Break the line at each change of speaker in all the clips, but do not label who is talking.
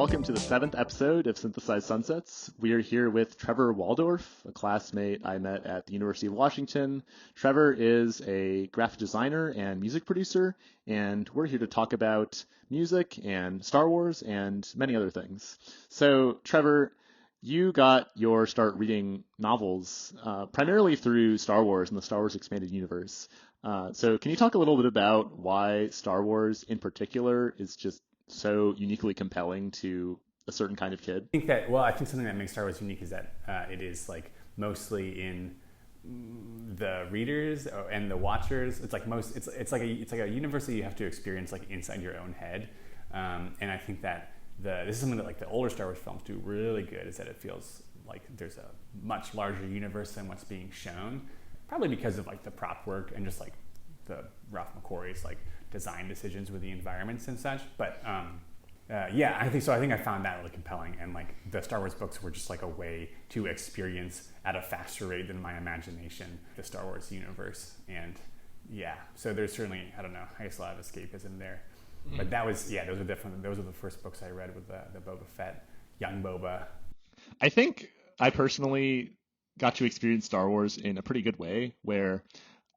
welcome to the 7th episode of Synthesized Sunsets. We are here with Trevor Waldorf, a classmate I met at the University of Washington. Trevor is a graphic designer and music producer, and we're here to talk about music and Star Wars and many other things. So, Trevor, you got your start reading novels primarily through Star Wars and the Star Wars Expanded Universe. So can you talk a little bit about why Star Wars in particular is just so uniquely compelling to a certain kind of kid?
I think something that makes Star Wars unique is that it is like mostly in the readers and the watchers. It's like a universe that you have to experience like inside your own head. And I think that this is something that like the older Star Wars films do really good, is that it feels like there's a much larger universe than what's being shown. Probably because of like the prop work and just like the Ralph McQuarrie's like design decisions with the environments and such. But I think I found that really compelling, and like the Star Wars books were just like a way to experience at a faster rate than my imagination the Star Wars universe. And so there's certainly, I guess a lot of escapism there. Mm-hmm. But those are the first books I read with the Boba Fett, young Boba.
I think I personally got to experience Star Wars in a pretty good way, where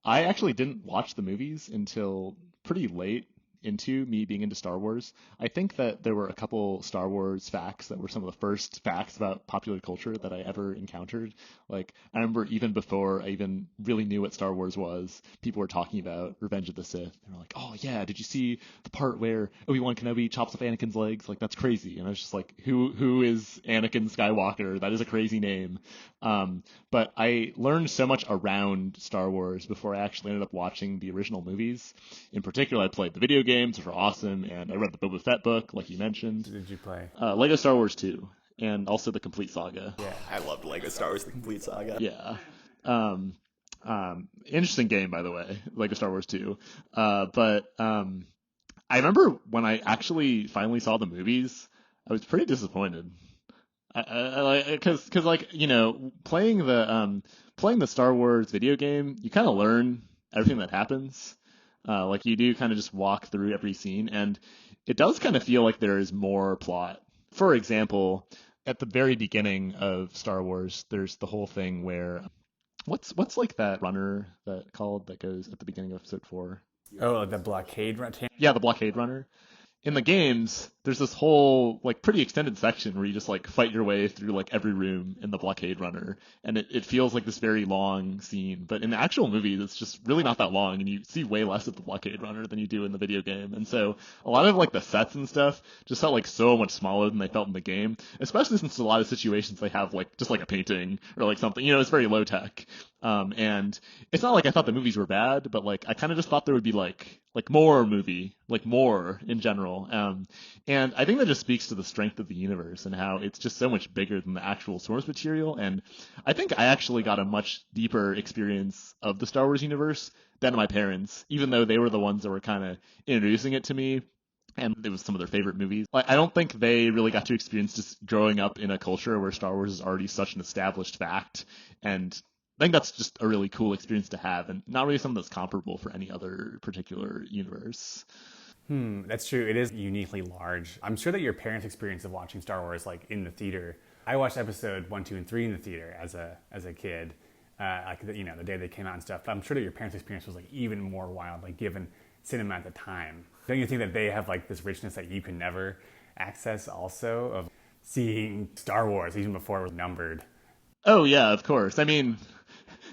I actually didn't watch the movies until pretty late into me being into Star Wars. I think that there were a couple Star Wars facts that were some of the first facts about popular culture that I ever encountered. Like, I remember even before I even really knew what Star Wars was, people were talking about Revenge of the Sith. They were like, oh yeah, did you see the part where Obi-Wan Kenobi chops off Anakin's legs? Like, that's crazy. And I was just like, who is Anakin Skywalker? That is a crazy name. But I learned so much around Star Wars before I actually ended up watching the original movies. In particular, I played the video games, which were awesome, and I read the Boba Fett book, like you mentioned.
What did you play?
Lego Star Wars 2, and also the Complete Saga.
Yeah, I loved Lego Star Wars: The Complete Saga.
Yeah. Interesting game, by the way, Lego Star Wars 2. But I remember when I actually finally saw the movies, I was pretty disappointed. Because like, you know, playing the Star Wars video game, you kind of learn everything that happens. Like, you do kind of just walk through every scene, and it does kind of feel like there is more plot. For example, at the very beginning of Star Wars, there's the whole thing where what's like that runner that goes at the beginning of episode 4?
Oh, the blockade runner.
Yeah, the blockade runner. In the games, there's this whole like pretty extended section where you just like fight your way through like every room in the blockade runner, and it feels like this very long scene. But in the actual movies, it's just really not that long, and you see way less of the blockade runner than you do in the video game. And so a lot of like the sets and stuff just felt like so much smaller than they felt in the game, especially since a lot of situations they have like just like a painting or like something, you know, it's very low tech. And it's not like I thought the movies were bad, but like I kind of just thought there would be like more movie, like more in general. And I think that just speaks to the strength of the universe and how it's just so much bigger than the actual source material. And I think I actually got a much deeper experience of the Star Wars universe than my parents, even though they were the ones that were kind of introducing it to me. And it was some of their favorite movies. Like, I don't think they really got to experience just growing up in a culture where Star Wars is already such an established fact. And I think that's just a really cool experience to have, and not really something that's comparable for any other particular universe.
That's true. It is uniquely large. I'm sure that your parents' experience of watching Star Wars like in the theater. I watched episode 1, 2, and 3 in the theater as a kid, the day they came out and stuff. But I'm sure that your parents' experience was like even more wild, like given cinema at the time. Don't you think that they have like this richness that you can never access also, of seeing Star Wars even before it was numbered?
Oh yeah, of course. I mean,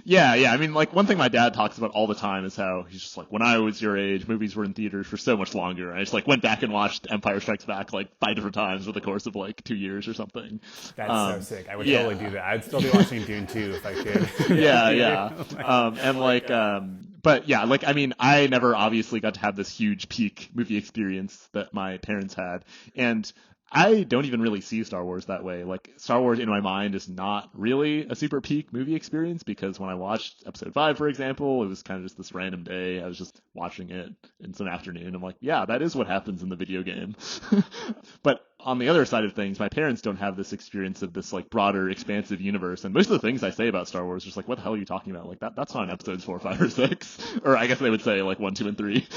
yeah. I mean, like, one thing my dad talks about all the time is how he's just like, when I was your age, movies were in theaters for so much longer. I just like went back and watched Empire Strikes Back like 5 different times over the course of like 2 years or something.
That's so sick. I would totally do that. I'd still be watching Dune 2 if I could.
Yeah. But yeah, like, I mean, I never obviously got to have this huge peak movie experience that my parents had. And I don't even really see Star Wars that way. Like, Star Wars in my mind is not really a super peak movie experience, because when I watched episode 5, for example, it was kind of just this random day. I was just watching it in some afternoon. I'm like, yeah, that is what happens in the video game. But on the other side of things, my parents don't have this experience of this like broader, expansive universe. And most of the things I say about Star Wars are just like, what the hell are you talking about? Like, that's not in episodes 4, 5, or 6. Or I guess they would say like 1, 2, and 3.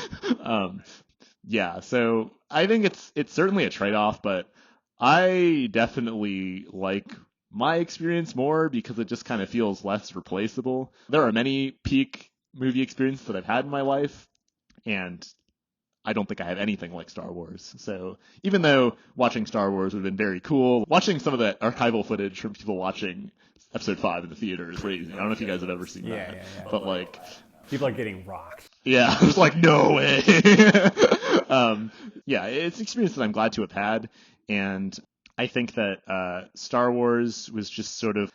Yeah, so I think it's certainly a trade-off, but I definitely like my experience more because it just kind of feels less replaceable. There are many peak movie experiences that I've had in my life, and I don't think I have anything like Star Wars. So even though watching Star Wars would have been very cool, watching some of that archival footage from people watching Episode 5 in the theater is crazy. I don't know if you guys have ever seen that.
Yeah.
But like,
People are getting rocked.
yeah, I was like, no way. Yeah, it's an experience that I'm glad to have had. And I think that Star Wars was just sort of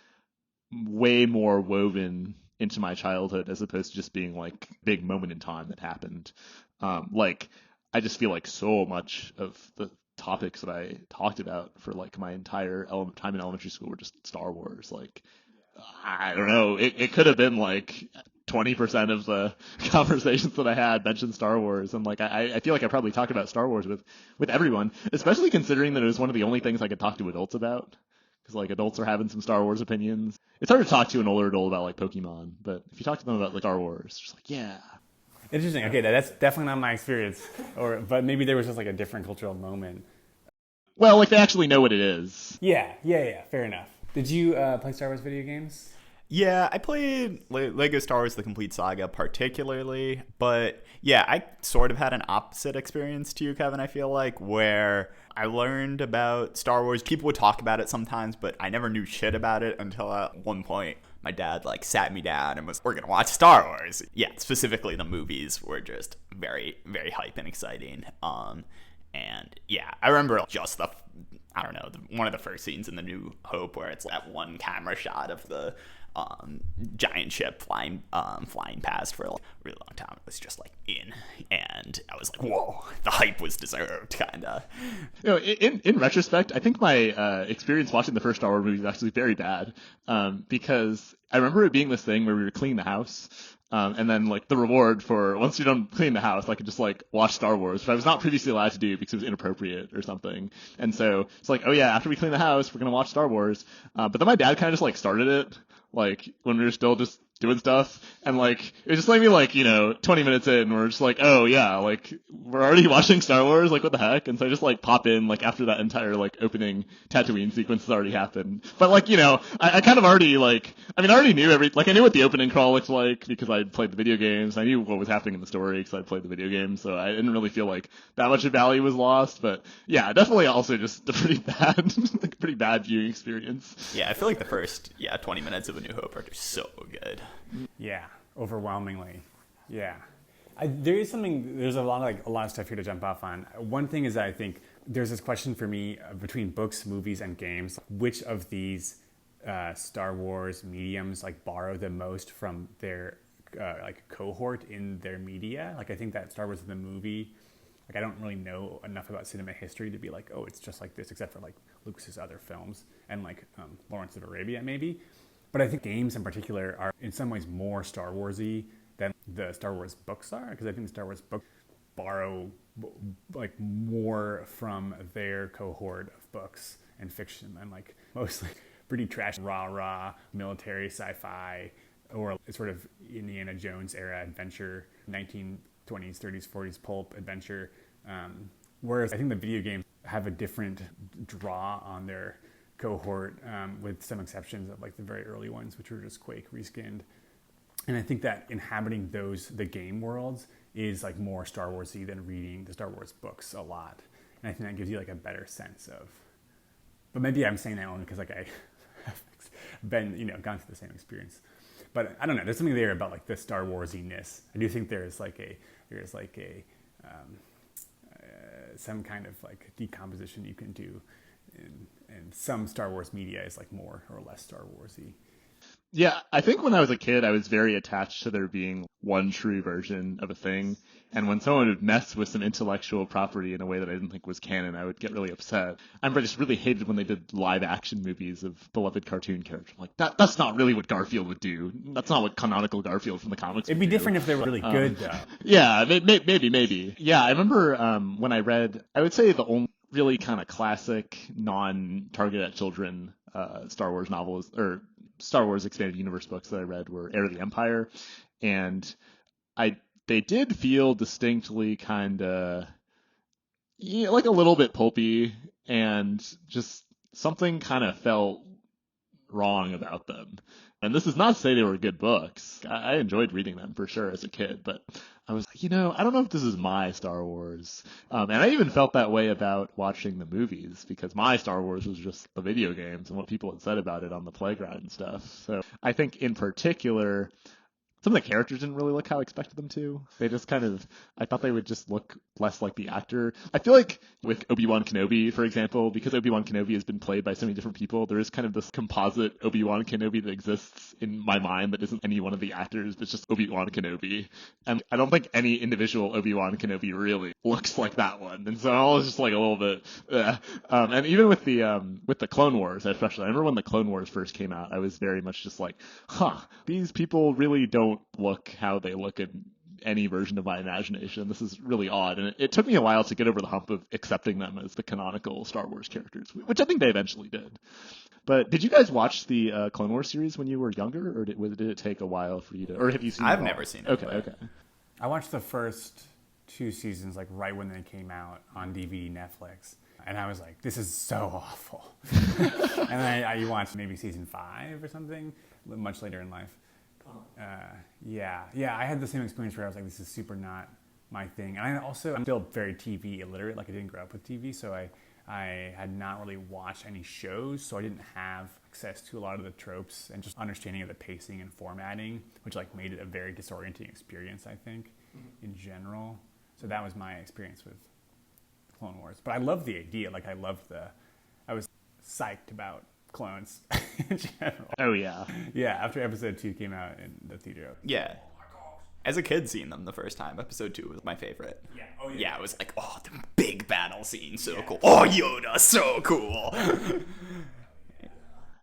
way more woven into my childhood as opposed to just being like a big moment in time that happened. Like, I just feel like so much of the topics that I talked about for like my entire time in elementary school were just Star Wars. Like, I don't know, it could have been like 20% of the conversations that I had mentioned Star Wars, and like I feel like I probably talked about Star Wars with everyone, especially considering that it was one of the only things I could talk to adults about, because like adults are having some Star Wars opinions. It's hard to talk to an older adult about like Pokemon, but if you talk to them about like Star Wars, it's just like, yeah.
Interesting. Okay, that's definitely not my experience, but maybe there was just like a different cultural moment.
Well, like they actually know what it is.
Yeah. Fair enough. Did you play Star Wars video games?
Yeah, I played Lego Star Wars: The Complete Saga particularly, but yeah, I sort of had an opposite experience to you, Kevin, I feel like, where I learned about Star Wars. People would talk about it sometimes, but I never knew shit about it until at one point my dad like sat me down and was, we're going to watch Star Wars. Yeah, specifically the movies were just very, very hype and exciting. And yeah, I remember just one of the first scenes in The New Hope where it's that one camera shot of the giant ship flying past for a really long time. It was just like and I was like, whoa, the hype was deserved, kind of.
You know, in retrospect, I think my experience watching the first Star Wars movie was actually very bad, because I remember it being this thing where we were cleaning the house, and then like the reward for once you're done cleaning the house, I could just like watch Star Wars, which I was not previously allowed to do because it was inappropriate or something. And so it's like, oh yeah, after we clean the house, we're gonna watch Star Wars. But then my dad kind of just like started it, like when we were still just doing stuff, and like it was just like me like 20 minutes in, we're just like, oh yeah, like we're already watching Star Wars, like what the heck. And so I just like pop in like after that entire like opening Tatooine sequence has already happened, but like I kind of already like I already knew I knew what the opening crawl looked like because I'd played the video games. I knew what was happening in the story because I'd played the video games, so I didn't really feel like that much of value was lost. But yeah, definitely also just a pretty bad viewing experience.
Yeah, I feel like the first 20 minutes of A New Hope are just so good.
Yeah, overwhelmingly. Yeah. There's a lot of stuff here to jump off on. One thing is that I think there's this question for me between books, movies, and games. Which of these Star Wars mediums like borrow the most from their like cohort in their media? Like I think that Star Wars is the movie. Like I don't really know enough about cinema history to be like, oh, it's just like this, except for like Lucas's other films and like Lawrence of Arabia maybe. But I think games in particular are in some ways more Star Wars-y than the Star Wars books are, because I think the Star Wars books borrow like more from their cohort of books and fiction and like mostly pretty trash, rah-rah, military sci-fi, or sort of Indiana Jones era adventure, 1920s, 30s, 40s pulp adventure. Whereas I think the video games have a different draw on their cohort, with some exceptions of like the very early ones, which were just Quake reskinned. And I think that inhabiting the game worlds is like more Star Wars-y than reading the Star Wars books a lot. And I think that gives you like a better sense of, but maybe I'm saying that only because like I have been, gone through the same experience. But I don't know, there's something there about like the Star Wars-iness. I do think there's some kind of like decomposition you can do and some Star Wars media is like more or less Star Wars-y.
Yeah, I think when I was a kid, I was very attached to there being one true version of a thing. And when someone would mess with some intellectual property in a way that I didn't think was canon, I would get really upset. I just really hated when they did live action movies of beloved cartoon characters. I'm like, that's not really what Garfield would do. That's not what canonical Garfield from the comics would do.
It'd be different if they were really good, though.
Yeah, maybe. Yeah, I remember when I read, I would say the only really kind of classic, non-targeted at children Star Wars novels, or Star Wars Expanded Universe books that I read were Heir of the Empire, and they did feel distinctly kind of like a little bit pulpy and just something kind of felt wrong about them. And this is not to say they were good books. I enjoyed reading them for sure as a kid, but I was like, I don't know if this is my Star Wars. And I even felt that way about watching the movies, because my Star Wars was just the video games and what people had said about it on the playground and stuff. So I think in particular, some of the characters didn't really look how I expected them to. They just I thought they would just look less like the actor. I feel like with Obi-Wan Kenobi, for example, because Obi-Wan Kenobi has been played by so many different people, there is kind of this composite Obi-Wan Kenobi that exists in my mind that isn't any one of the actors, but it's just Obi-Wan Kenobi. And I don't think any individual Obi-Wan Kenobi really looks like that one. And so I was just like a little bit, and even with the Clone Wars, especially, I remember when the Clone Wars first came out, I was very much just like, these people really don't look how they look in any version of my imagination. This is really odd. And it took me a while to get over the hump of accepting them as the canonical Star Wars characters, which I think they eventually did. But did you guys watch the Clone Wars series when you were younger, or did it take a while for you to, or have you seen it?
I've
all?
never seen it.
Okay.
I watched the first 2 seasons like right when they came out on DVD, Netflix. And I was like, this is so awful. And then I watched maybe season 5 or something much later in life. I had the same experience where I was like, this is super not my thing. And I'm still very TV illiterate. Like, I didn't grow up with TV, so I had not really watched any shows, so I didn't have access to a lot of the tropes and just understanding of the pacing and formatting, which like made it a very disorienting experience, I think, in general. So that was my experience with Clone Wars. But I love the idea. Like, I was psyched about clones in general.
Oh, yeah.
Yeah, after episode 2 came out in the theater.
Yeah. As a kid seeing them the first time, episode 2 was my favorite.
Yeah. Oh, yeah.
Yeah, it was like, the big battle scene, so cool. Oh, Yoda, so cool.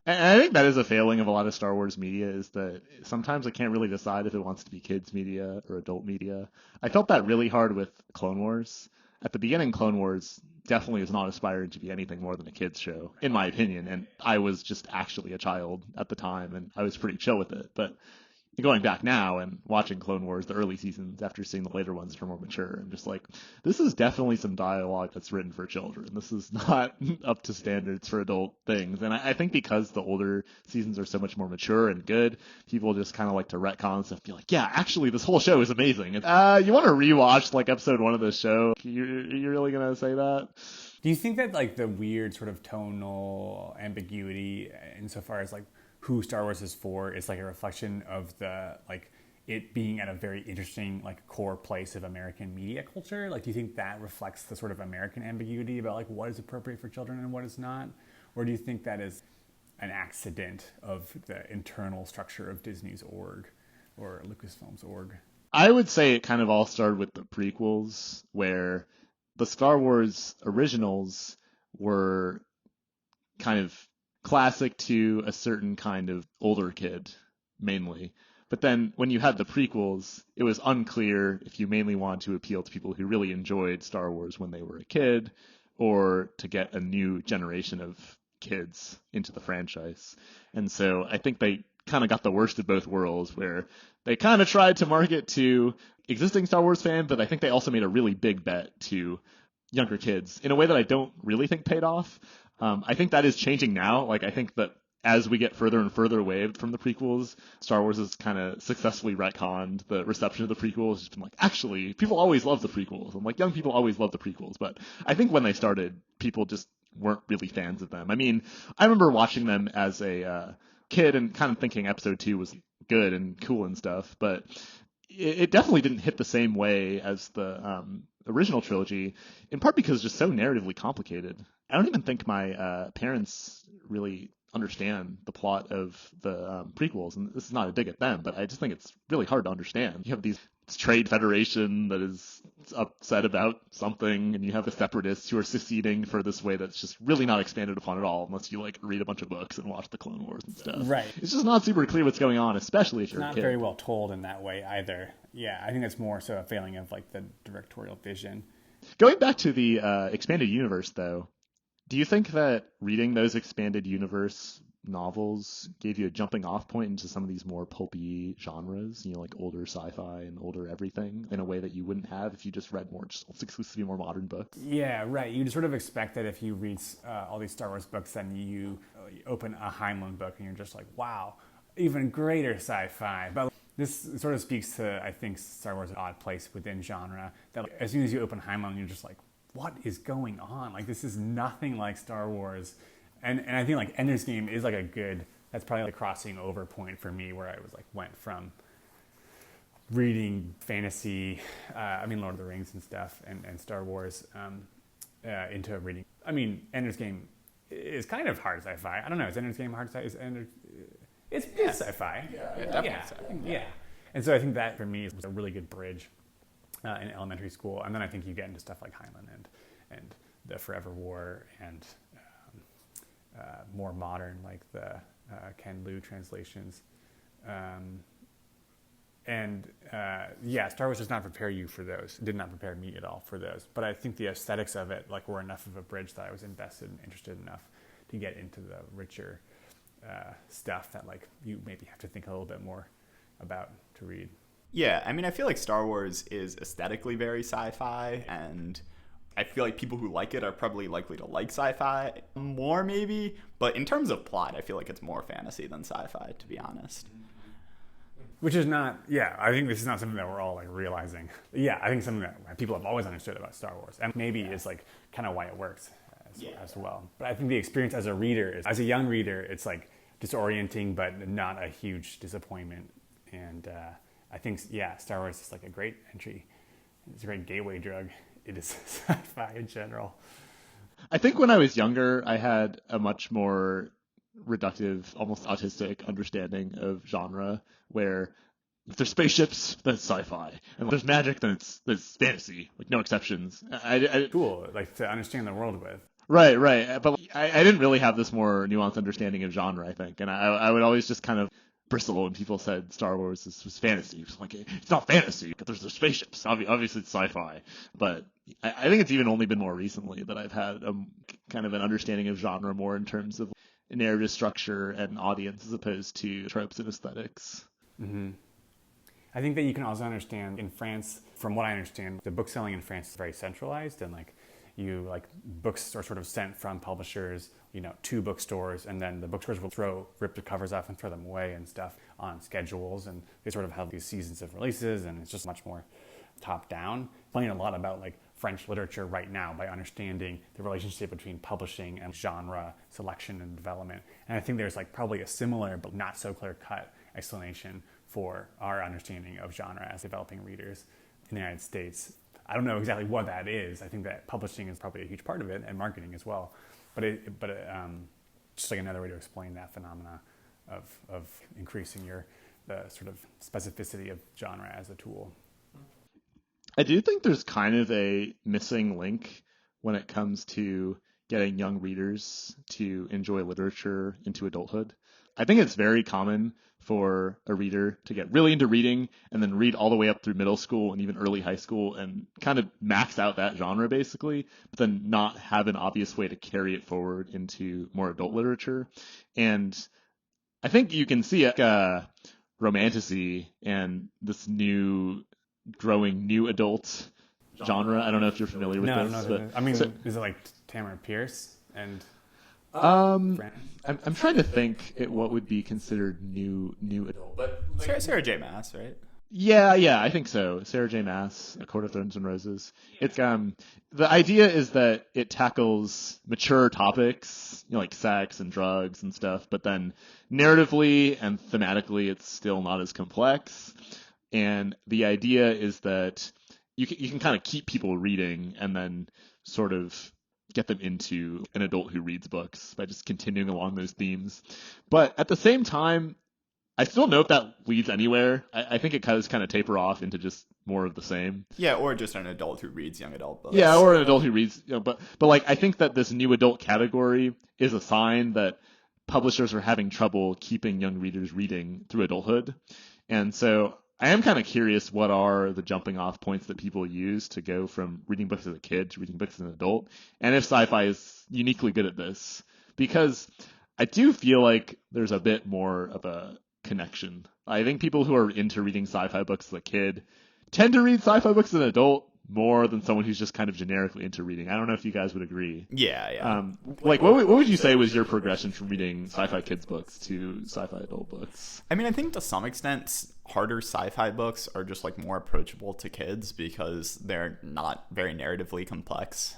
And I think that is a failing of a lot of Star Wars media, is that sometimes it can't really decide if it wants to be kids media or adult media. I felt that really hard with Clone Wars. At the beginning, Clone Wars definitely was not aspiring to be anything more than a kids show, in my opinion. And I was just actually a child at the time, and I was pretty chill with it. But going back now and watching Clone Wars, the early seasons, after seeing the later ones that are more mature, I'm just like, this is definitely some dialogue that's written for children. This is not up to standards for adult things. And I think because the older seasons are so much more mature and good, people just kind of like to retcon stuff, be like, yeah, actually, this whole show is amazing. You want to rewatch like episode 1 of this show? You're really going to say that?
Do you think that like the weird sort of tonal ambiguity insofar as like who Star Wars is for is like a reflection of the like it being at a very interesting like core place of American media culture? Like, do you think that reflects the sort of American ambiguity about like what is appropriate for children and what is not? Or do you think that is an accident of the internal structure of Disney's org or Lucasfilm's org?
I would say it kind of all started with the prequels, where the Star Wars originals were kind of classic to a certain kind of older kid, mainly. But then when you had the prequels, it was unclear if you mainly wanted to appeal to people who really enjoyed Star Wars when they were a kid, or to get a new generation of kids into the franchise. And so I think they kind of got the worst of both worlds, where they kind of tried to market to existing Star Wars fans, but I think they also made a really big bet to younger kids in a way that I don't really think paid off. I think that is changing now. Like, I think that as we get further and further away from the prequels, Star Wars has kind of successfully retconned the reception of the prequels. It's been like, actually, people always love the prequels. And like, young people always love the prequels. But I think when they started, people just weren't really fans of them. I mean, I remember watching them as a kid and kind of thinking episode 2 was good and cool and stuff. But it definitely didn't hit the same way as the original trilogy, in part because it's just so narratively complicated. I don't even think my parents really understand the plot of the prequels, and this is not a dig at them, but I just think it's really hard to understand. You have this trade federation that is upset about something, and you have the separatists who are seceding for this way that's just really not expanded upon at all, unless you like read a bunch of books and watch the Clone Wars and stuff.
Right.
It's just not super clear what's going on, especially if you're a
Not
kid.
very well told in that way either. Yeah, I think that's more so a failing of like the directorial vision.
Going back to the expanded universe, though, do you think that reading those expanded universe novels gave you a jumping off point into some of these more pulpy genres, like older sci-fi and older everything, in a way that you wouldn't have if you just read more just exclusively more modern books.
Yeah, right. You'd sort of expect that if you read all these Star Wars books, then you open a Heinlein book and you're just like, wow, even greater sci-fi. But this sort of speaks to, I think, Star Wars' odd place within genre, that as soon as you open Heinlein, you're just like, what is going on? Like, this is nothing like Star Wars. And I think like Ender's Game is like that's probably like a crossing over point for me, where I was like, went from reading fantasy, Lord of the Rings and stuff, and Star Wars, into reading. Ender's Game is kind of hard sci-fi. I don't know, is Ender's Game hard sci-fi? It's sci-fi. Yeah. And so I think that for me was a really good bridge in elementary school. And then I think you get into stuff like Heinlein and the Forever War and more modern, like the Ken Liu translations. Star Wars does not prepare you for those. It did not prepare me at all for those. But I think the aesthetics of it were enough of a bridge that I was invested and interested enough to get into the richer stuff that you maybe have to think a little bit more about to read.
Yeah, I feel like Star Wars is aesthetically very sci-fi, and I feel like people who like it are probably likely to like sci-fi more, maybe. But in terms of plot, I feel like it's more fantasy than sci-fi, to be honest.
Which is not, I think this is not something that we're all realizing. Yeah, I think something that people have always understood about Star Wars, and maybe is kind of why it works as well. But I think the experience as a reader, as a young reader, it's disorienting, but not a huge disappointment. And I think, Star Wars is a great entry. It's a great gateway drug. It is sci-fi in general.
I think when I was younger, I had a much more reductive, almost autistic understanding of genre, where if there's spaceships, then it's sci-fi, and if there's magic, then it's fantasy, no exceptions.
Cool, to understand the world with.
Right. But I didn't really have this more nuanced understanding of genre, I think, and I would always just kind of bristle when people said Star Wars was fantasy. It's it's not fantasy, but there's the spaceships. Obviously, it's sci-fi. But I think it's even only been more recently that I've had kind of an understanding of genre more in terms of narrative structure and audience as opposed to tropes and aesthetics.
Mm-hmm. I think that you can also understand in France, from what I understand, the book selling in France is very centralized, and books are sort of sent from publishers, to bookstores, and then the bookstores will rip the covers off and throw them away and stuff on schedules, and they sort of have these seasons of releases, and it's just much more top down. Learning a lot about French literature right now by understanding the relationship between publishing and genre selection and development. And I think there's probably a similar but not so clear-cut explanation for our understanding of genre as developing readers in the United States. I don't know exactly what that is. I think that publishing is probably a huge part of it, and marketing as well. But just another way to explain that phenomena of increasing the sort of specificity of genre as a tool.
I do think there's kind of a missing link when it comes to getting young readers to enjoy literature into adulthood. I think it's very common for a reader to get really into reading and then read all the way up through middle school and even early high school and kind of max out that genre basically, but then not have an obvious way to carry it forward into more adult literature. And I think you can see romantasy and this growing new adult genre. I don't know if you're familiar with this.
But, is it Tamara Pierce and
I'm trying to think what would be considered new adult.
But Sarah J. Maas, right?
Yeah, I think so. Sarah J. Maas, A Court of Thorns and Roses. It's the idea is that it tackles mature topics, like sex and drugs and stuff, but then narratively and thematically it's still not as complex. And the idea is that you can kind of keep people reading and then sort of get them into an adult who reads books by just continuing along those themes. But at the same time, I still know if that leads anywhere. I think it does kind of taper off into just more of the same.
Yeah, or just an adult who reads young adult books.
Yeah, or an adult who reads, but I think that this new adult category is a sign that publishers are having trouble keeping young readers reading through adulthood. And so I am kind of curious what are the jumping off points that people use to go from reading books as a kid to reading books as an adult, and if sci-fi is uniquely good at this. Because I do feel like there's a bit more of a connection. I think people who are into reading sci-fi books as a kid tend to read sci-fi books as an adult more than someone who's just kind of generically into reading. I don't know if you guys would agree.
Yeah.
Like, what would you say was your progression from reading sci-fi kids books to sci-fi adult books?
I mean, I think to some extent, harder sci-fi books are just like more approachable to kids because they're not very narratively complex.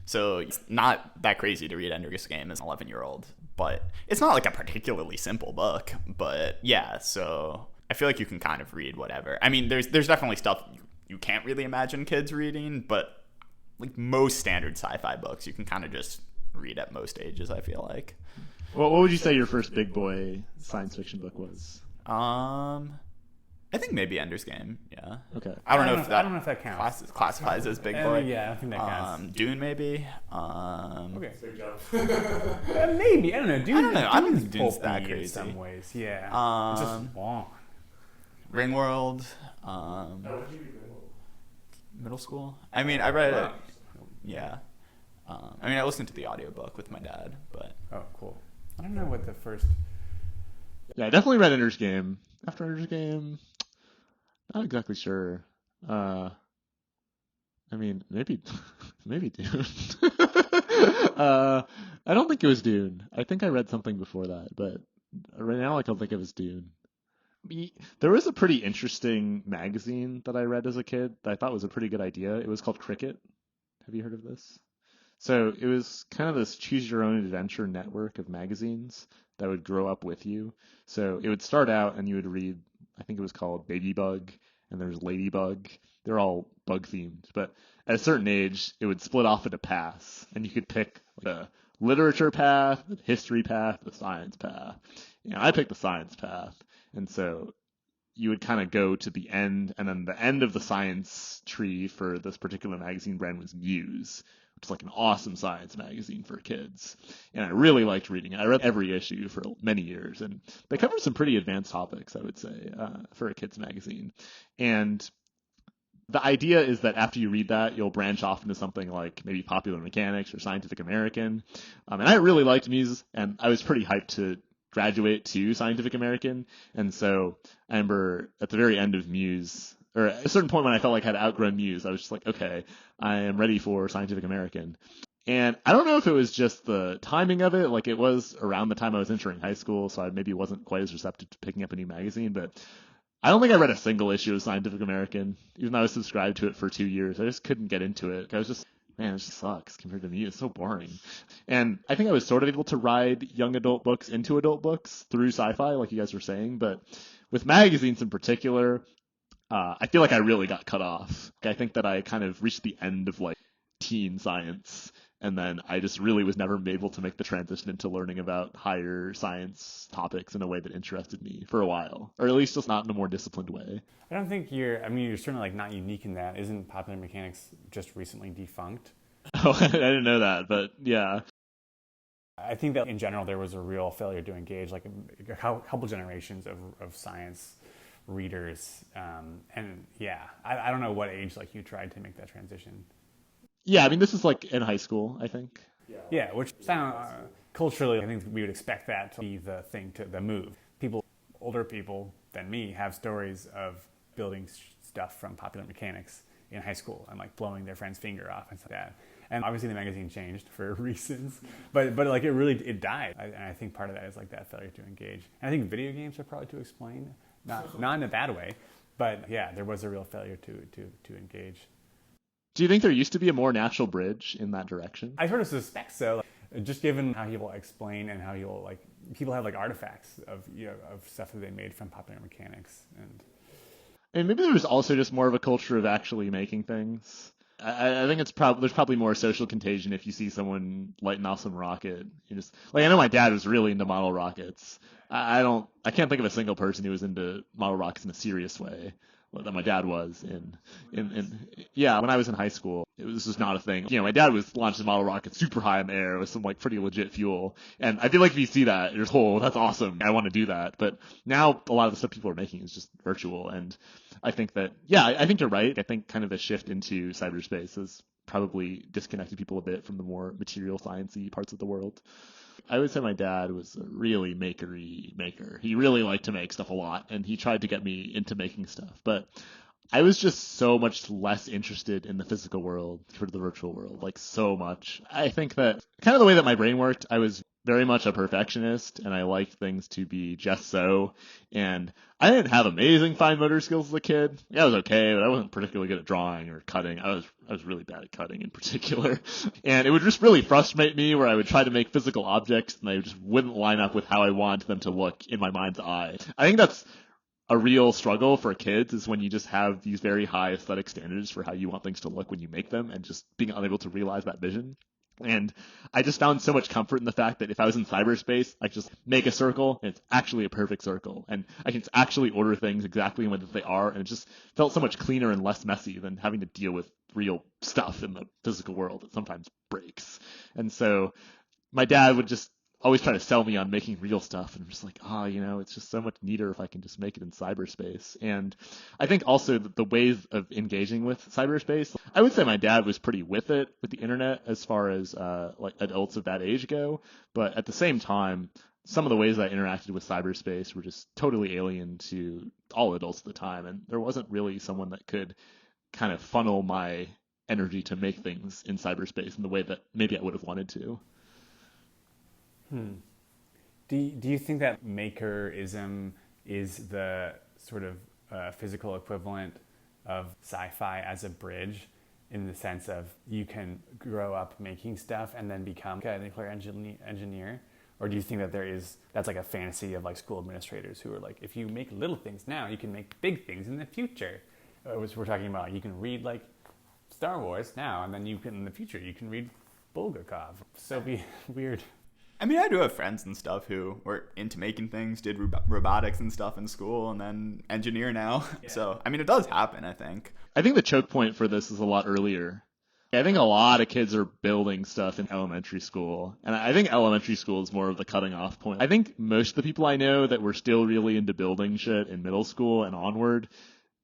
So it's not that crazy to read Ender's Game as an 11-year-old, but it's not like a particularly simple book. But yeah, so I feel like you can kind of read whatever. I mean, there's definitely stuff you can't really imagine kids reading, but like most standard sci-fi books, you can kind of just read at most ages, I feel like.
Well, what would you say your first big boy science fiction book was?
I think maybe Ender's Game, yeah.
Okay.
I don't know if that counts.
Classifies as big boy.
Yeah, I don't think that counts.
Dune, maybe.
Okay. Maybe. I don't know. Dune,
I don't think
Dune's
Dune's that
pulpy
crazy.
in some ways. Yeah. It's just long.
Ringworld. Middle school. I mean, I read it. Yeah. I mean, I listened to the audiobook with my dad, but.
Oh, cool. I don't know what the first.
Yeah, I definitely read Ender's Game. After Ender's Game, not exactly sure. I mean, maybe Dune. I don't think it was Dune. I think I read something before that, but right now I don't think it was Dune. There was a pretty interesting magazine that I read as a kid that I thought was a pretty good idea. It was called Cricket. Have you heard of this? So it was kind of this choose your own adventure network of magazines that would grow up with you. So it would start out and you would read, I think it was called Baby Bug, and there's Ladybug. They're all bug themed, but at a certain age, it would split off into paths, and you could pick the literature path, the history path, the science path. I picked the science path, and so you would kind of go to the end, and then the end of the science tree for this particular magazine brand was Muse, which is like an awesome science magazine for kids. And I really liked reading it. I read every issue for many years, and they covered some pretty advanced topics, I would say, for a kids magazine. And the idea is that after you read that, you'll branch off into something like maybe Popular Mechanics or Scientific American. And I really liked Muse, and I was pretty hyped to graduate to Scientific American. And so I remember at the very end of Muse, or at a certain point when I felt like I had outgrown Muse, I was just like, okay, I am ready for Scientific American. And I don't know if it was just the timing of it, like it was around the time I was entering high school, so I maybe wasn't quite as receptive to picking up a new magazine, but I don't think I read a single issue of Scientific American, even though I was subscribed to it for 2 years. I just couldn't get into it. I was just, man, it just sucks compared to me. It's so boring. And I think I was sort of able to ride young adult books into adult books through sci-fi, like you guys were saying, but with magazines in particular, I feel like I really got cut off. I think that I kind of reached the end of like teen science, and then I just really was never able to make the transition into learning about higher science topics in a way that interested me for a while, or at least just not in a more disciplined way.
I don't think you're certainly like not unique in that. Isn't Popular Mechanics just recently defunct?
Oh, I didn't know that, but yeah.
I think that in general there was a real failure to engage like a couple generations of science readers, and yeah, I don't know what age like you tried to make that transition.
Yeah, I mean this is like in high school, I think.
Yeah, which sound culturally, I think we would expect that to be the thing, the move. Older people than me have stories of building stuff from Popular Mechanics in high school and like blowing their friend's finger off and stuff like that. And obviously the magazine changed for reasons, but like it died. And I think part of that is like that failure to engage. And I think video games are probably to explain, not in a bad way, but yeah, there was a real failure to engage.
Do you think there used to be a more natural bridge in that direction?
I sort of suspect so. Just given how he will explain and how he will like, people have like artifacts of of stuff that they made from Popular Mechanics,
and maybe there was also just more of a culture of actually making things. I think there's probably more social contagion if you see someone lighting off some rocket. You just like, I know my dad was really into model rockets. I can't think of a single person who was into model rockets in a serious way that my dad was in when I was in high school. This was not a thing. My dad was launching model rockets super high in the air with some like pretty legit fuel. And I feel like if you see that, you're just, oh, that's awesome. I want to do that. But now a lot of the stuff people are making is just virtual. And I think that, I think you're right. I think kind of a shift into cyberspace has probably disconnected people a bit from the more material science-y parts of the world. I would say my dad was a really makery maker. He really liked to make stuff a lot, and he tried to get me into making stuff. But I was just so much less interested in the physical world for the virtual world, like so much. I think that kind of the way that my brain worked, I was very much a perfectionist, and I liked things to be just so. And I didn't have amazing fine motor skills as a kid. Yeah, I was okay, but I wasn't particularly good at drawing or cutting. I was really bad at cutting in particular. And it would just really frustrate me where I would try to make physical objects and they just wouldn't line up with how I wanted them to look in my mind's eye. I think that's a real struggle for kids, is when you just have these very high aesthetic standards for how you want things to look when you make them, and just being unable to realize that vision. And I just found so much comfort in the fact that if I was in cyberspace, I could just make a circle and it's actually a perfect circle. And I can actually order things exactly in what they are. And it just felt so much cleaner and less messy than having to deal with real stuff in the physical world that sometimes breaks. And so my dad would just always try to sell me on making real stuff, and I'm just like, it's just so much neater if I can just make it in cyberspace. And I think also the ways of engaging with cyberspace, I would say my dad was pretty with it with the internet as far as like adults of that age go, but at the same time, some of the ways I interacted with cyberspace were just totally alien to all adults at the time, and there wasn't really someone that could kind of funnel my energy to make things in cyberspace in the way that maybe I would have wanted to.
Do you think that makerism is the sort of physical equivalent of sci-fi as a bridge, in the sense of you can grow up making stuff and then become a nuclear engineer? Or do you think that that's like a fantasy of like school administrators who are like, if you make little things now, you can make big things in the future? We're talking about you can read like Star Wars now, and then you can in the future you can read Bulgakov. So be weird.
I mean, I do have friends and stuff who were into making things, did robotics and stuff in school, and then engineer now. Yeah. So, I mean, it does happen, I think.
I think the choke point for this is a lot earlier. I think a lot of kids are building stuff in elementary school, and I think elementary school is more of the cutting off point. I think most of the people I know that were still really into building shit in middle school and onward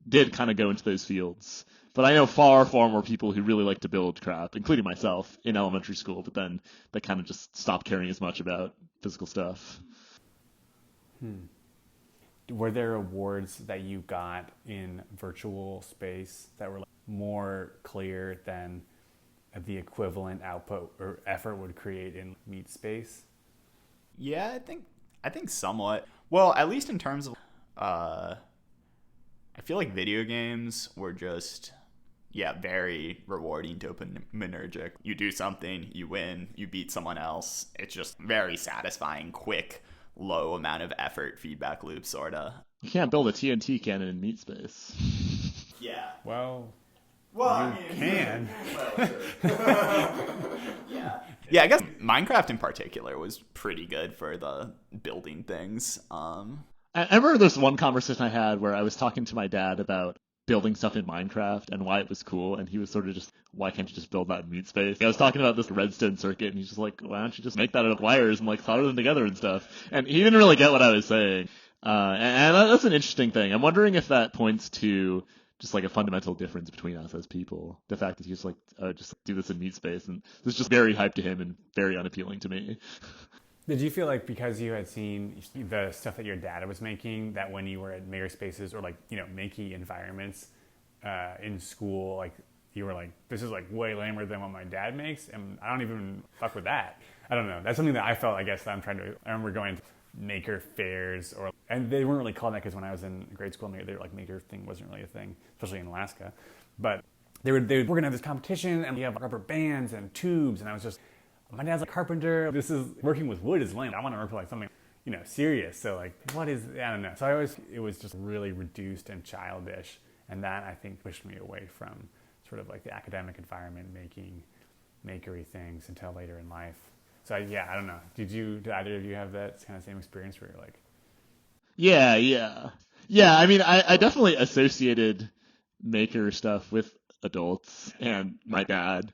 did kind of go into those fields. But I know far, far more people who really like to build crap, including myself, in elementary school, but then they kind of just stopped caring as much about physical stuff.
Were there awards that you got in virtual space that were like more clear than the equivalent output or effort would create in meatspace?
Yeah, I think somewhat. Well, at least in terms of I feel like video games were just very rewarding dopaminergic. You do something, you win, you beat someone else. It's just very satisfying, quick, low amount of effort feedback loop, sorta.
You can't build a TNT cannon in meatspace.
Yeah.
Well,
you
can.
Well, sure. Yeah, I guess Minecraft in particular was pretty good for the building things.
I remember there's one conversation I had where I was talking to my dad about building stuff in Minecraft and why it was cool, and he was sort of just, why can't you just build that in meatspace? I was talking about this redstone circuit, and he's just like, why don't you just make that out of wires and like solder them together and stuff? And he didn't really get what I was saying. And that's an interesting thing. I'm wondering if that points to just like a fundamental difference between us as people. The fact that he's like, just do this in meatspace, and this is just very hype to him and very unappealing to me.
Did you feel like because you had seen the stuff that your dad was making, that when you were at makerspaces or like, makey environments in school, like you were like, this is like way lamer than what my dad makes, and I don't even fuck with that. I don't know. That's something that I felt, I guess, that I remember going to maker fairs, and they weren't really called that because when I was in grade school, they were like maker thing wasn't really a thing, especially in Alaska. But we're gonna have this competition, and we have rubber bands and tubes, and I was just, my dad's a carpenter. This is working with wood is lame. I want to work for like something, serious. So like, I don't know. So it was just really reduced and childish. And that I think pushed me away from sort of like the academic environment, making makery things until later in life. So I don't know. Did either of you have that kind of same experience where you're like?
Yeah. I mean, I definitely associated maker stuff with adults and my dad,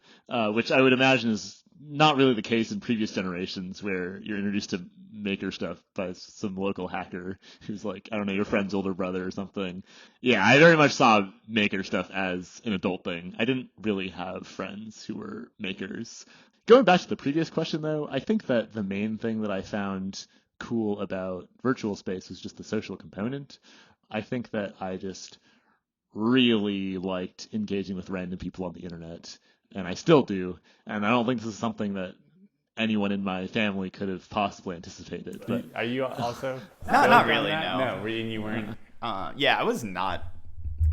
which I would imagine is not really the case in previous generations, where you're introduced to maker stuff by some local hacker who's like, I don't know, your friend's older brother or something. Yeah, I very much saw maker stuff as an adult thing. I didn't really have friends who were makers. Going back to the previous question, though, I think that the main thing that I found cool about virtual space was just the social component. I think that I just really liked engaging with random people on the internet, and I still do. And I don't think this is something that anyone in my family could have possibly anticipated. But
Are you also?
Not really,
No,
no.
you weren't.
Yeah, I was not.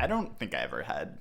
I don't think I ever had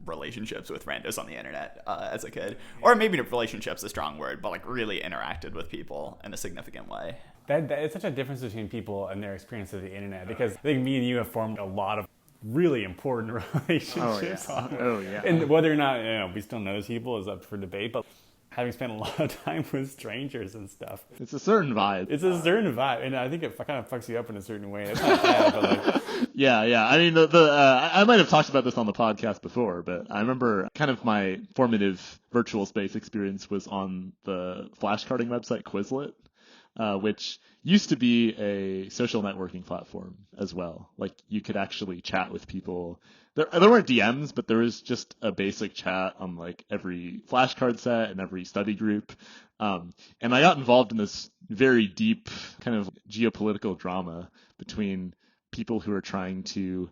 relationships with randos on the internet as a kid, or maybe relationships is a strong word, but like really interacted with people in a significant way.
That it's such a difference between people and their experience of the internet, because I think me and you have formed a lot of really important relationships.
Oh yeah.
And whether or not we still know those people is up for debate, but having spent a lot of time with strangers and stuff,
It's a certain vibe.
it's a certain vibe, and I think it kind of fucks you up in a certain way. It's not bad, but like,
Yeah. I mean, I might have talked about this on the podcast before, but I remember kind of my formative virtual space experience was on the flashcarding website Quizlet, which used to be a social networking platform as well. Like, you could actually chat with people. There weren't DMs, but there was just a basic chat on like every flashcard set and every study group. And I got involved in this very deep kind of geopolitical drama between people who are trying to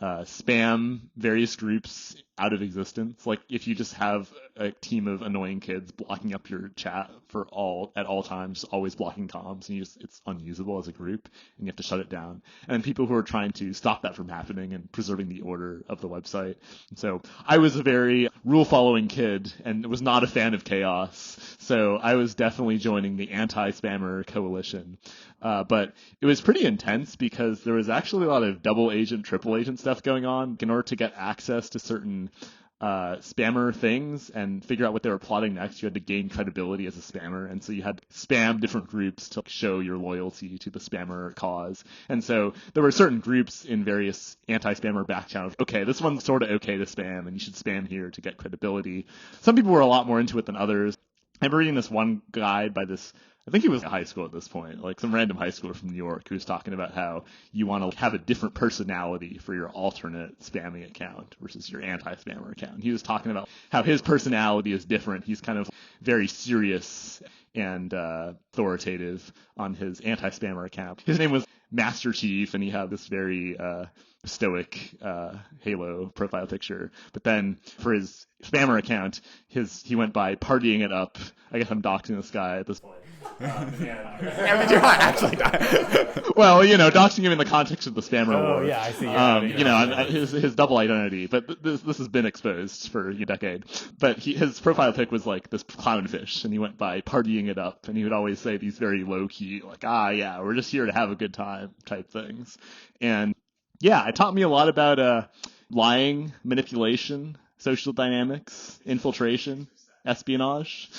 spam various groups out of existence. Like, if you just have a team of annoying kids blocking up your chat at all times, just always blocking comms, and it's unusable as a group, and you have to shut it down. And then people who are trying to stop that from happening and preserving the order of the website. And so I was a very rule-following kid and was not a fan of chaos. So I was definitely joining the anti-spammer coalition. But it was pretty intense because there was actually a lot of double agent, triple agent stuff going on. In order to get access to certain spammer things and figure out what they were plotting next, you had to gain credibility as a spammer, and so you had to spam different groups to show your loyalty to the spammer cause. And so there were certain groups in various anti-spammer back channels. Okay, this one's sort of okay to spam, and you should spam here to get credibility. Some people were a lot more into it than others. I remember reading this one guide by this, I think he was in high school at this point, like some random high schooler from New York, who was talking about how you want to have a different personality for your alternate spamming account versus your anti-spammer account. He was talking about how his personality is different. He's kind of very serious and authoritative on his anti-spammer account. His name was Master Chief, and he had this very stoic Halo profile picture. But then for his spammer account, he went by Partying It Up. I guess I'm doxing this guy at this point.
Yeah, but you're not actually
Well, doxing him in the context of the spammer war.
oh yeah, I see.
His double identity. But this has been exposed for a decade. But his profile pic was like this clownfish, and he went by Partying It Up, and he would always say these very low key, like, yeah, we're just here to have a good time type things. And yeah, it taught me a lot about lying, manipulation, social dynamics, infiltration, espionage.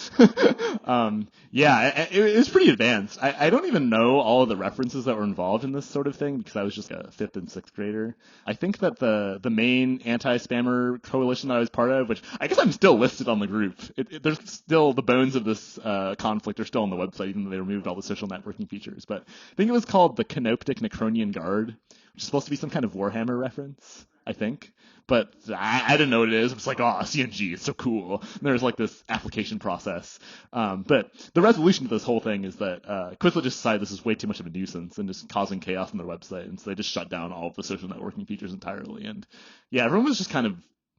It was pretty advanced. I don't even know all of the references that were involved in this sort of thing because I was just a 5th and 6th grader. I think that the main anti-spammer coalition that I was part of, which I guess I'm still listed on the group, there's still the bones of this conflict are still on the website, even though they removed all the social networking features. But I think it was called the Canoptic Necronian Guard, which is supposed to be some kind of Warhammer reference, I think. But I didn't know what it is. I was like, CNG, it's so cool. And there's like this application process. But the resolution to this whole thing is that Quizlet just decided this is way too much of a nuisance and just causing chaos on their website. And so they just shut down all of the social networking features entirely. And yeah, everyone was just kind of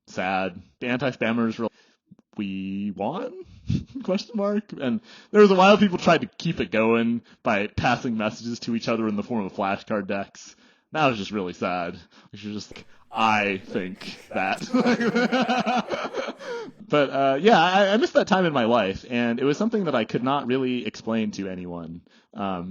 sad. The anti-spammers were like, we won? ? And there was a while people tried to keep it going by passing messages to each other in the form of flashcard decks. That was just really sad. Which was just like, I think that. But I missed that time in my life, and it was something that I could not really explain to anyone. How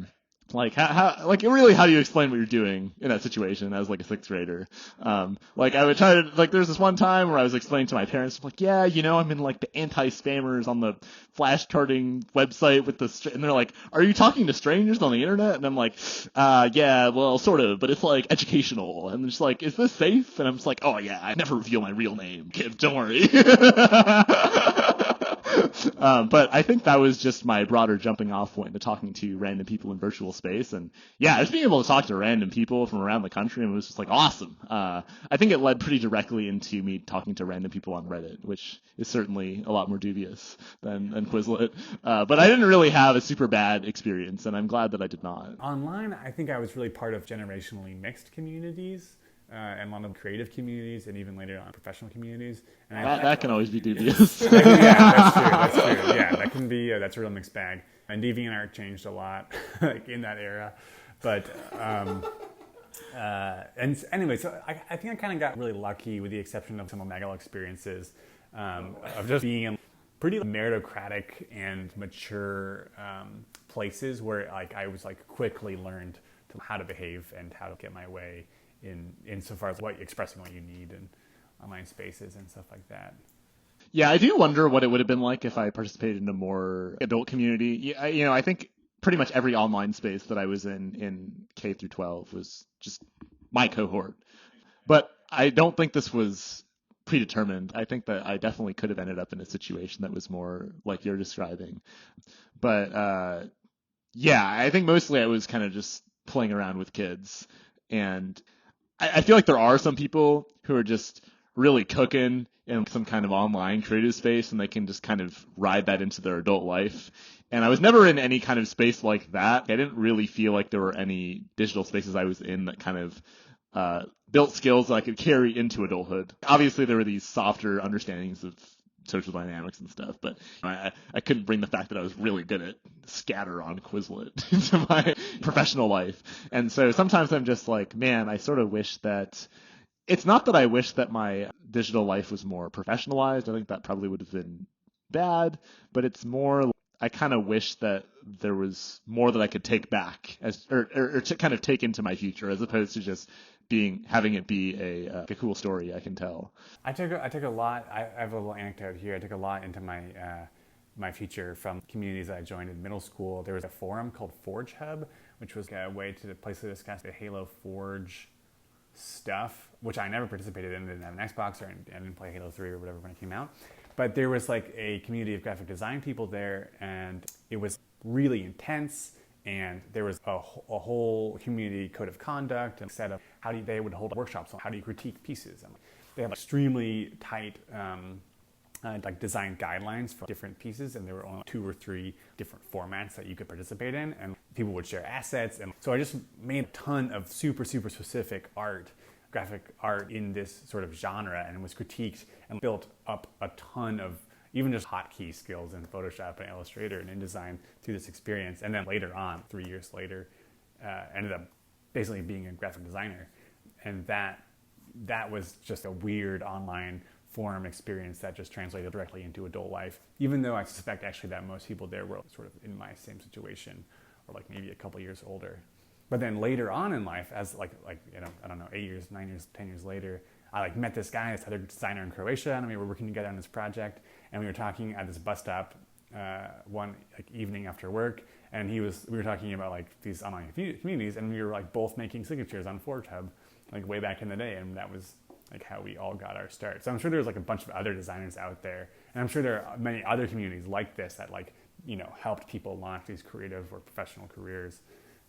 do you explain what you're doing in that situation as like a 6th grader? I would try to, there's this one time where I was explaining to my parents, I'm in like the anti-spammers on the flashcarding website with and they're like, are you talking to strangers on the internet? And I'm like, yeah, well, sort of, but it's like educational. And they're just like, is this safe? And I'm just like, oh yeah, I never reveal my real name, kids, don't worry. But I think that was just my broader jumping off point to talking to random people in virtual space. And yeah, just being able to talk to random people from around the country, and it was just like awesome. I think it led pretty directly into me talking to random people on Reddit, which is certainly a lot more dubious than Quizlet. But I didn't really have a super bad experience, and I'm glad that I did not.
Online, I think I was really part of generationally mixed communities. And a lot of creative communities, and even later on professional communities. And
that can always be dubious.
Yeah, that's true. Yeah, that can be that's a real mixed bag. And DeviantArt changed a lot, like in that era. But and anyway, so I think I kind of got really lucky, with the exception of some Omegle experiences, of just being in pretty meritocratic and mature places where like I was like quickly learned how to behave and how to get my way insofar as expressing what you need in online spaces and stuff like that.
Yeah, I do wonder what it would have been like if I participated in a more adult community. I think pretty much every online space that I was in K through 12 was just my cohort. But I don't think this was predetermined. I think that I definitely could have ended up in a situation that was more like you're describing. But yeah, I think mostly I was kind of just playing around with kids. And I feel like there are some people who are just really cooking in some kind of online creative space, and they can just kind of ride that into their adult life. And I was never in any kind of space like that. I didn't really feel like there were any digital spaces I was in that kind of built skills that I could carry into adulthood. Obviously, there were these softer understandings of social dynamics and stuff, but I couldn't bring the fact that I was really good at scatter on Quizlet into my professional life. And so sometimes I'm just like, man, I sort of wish that it's not that I wish that my digital life was more professionalized. I think that probably would have been bad, but it's more I kind of wish that there was more that I could take back or to kind of take into my future, as opposed to just having it be a cool story I can tell.
I took a lot. I have a little anecdote here. I took a lot into my future from communities that I joined in middle school. There was a forum called Forge Hub, which was a place to discuss the Halo Forge stuff, which I never participated in. I didn't have an Xbox, or I didn't play Halo 3 or whatever when it came out. But there was like a community of graphic design people there, and it was really intense. And there was a whole community code of conduct and set up they would hold workshops on how do you critique pieces. And they have extremely tight like design guidelines for different pieces, and there were only 2 or 3 different formats that you could participate in, and people would share assets. And so I just made a ton of super specific graphic art in this sort of genre, and was critiqued and built up a ton of even just hotkey skills in Photoshop and Illustrator and InDesign through this experience. And then later on, 3 years later, ended up basically being a graphic designer. And that was just a weird online forum experience that just translated directly into adult life, even though I suspect actually that most people there were sort of in my same situation, or like maybe a couple years older. But then later on in life, as like I don't know, 8 years, 9 years, 10 years later, I met this guy, this other designer in Croatia, and we were working together on this project, and we were talking at this bus stop one evening after work, and we were talking about these online communities, and we were both making signatures on Forge Hub way back in the day, and that was how we all got our start. So I'm sure there's a bunch of other designers out there, and I'm sure there are many other communities like this that helped people launch these creative or professional careers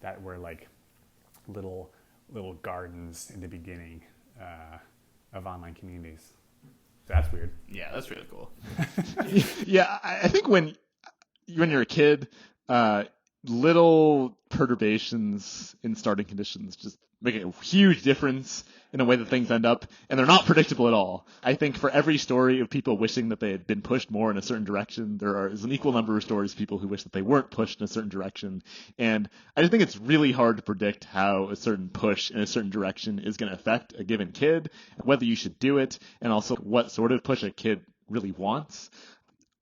that were little gardens in the beginning of online communities. So that's weird.
Yeah, that's really cool.
Yeah, I think when you're a kid, little perturbations in starting conditions just make a huge difference in the way that things end up, and they're not predictable at all. I think for every story of people wishing that they had been pushed more in a certain direction, there is an equal number of stories of people who wish that they weren't pushed in a certain direction. And I just think it's really hard to predict how a certain push in a certain direction is going to affect a given kid, whether you should do it, and also what sort of push a kid really wants.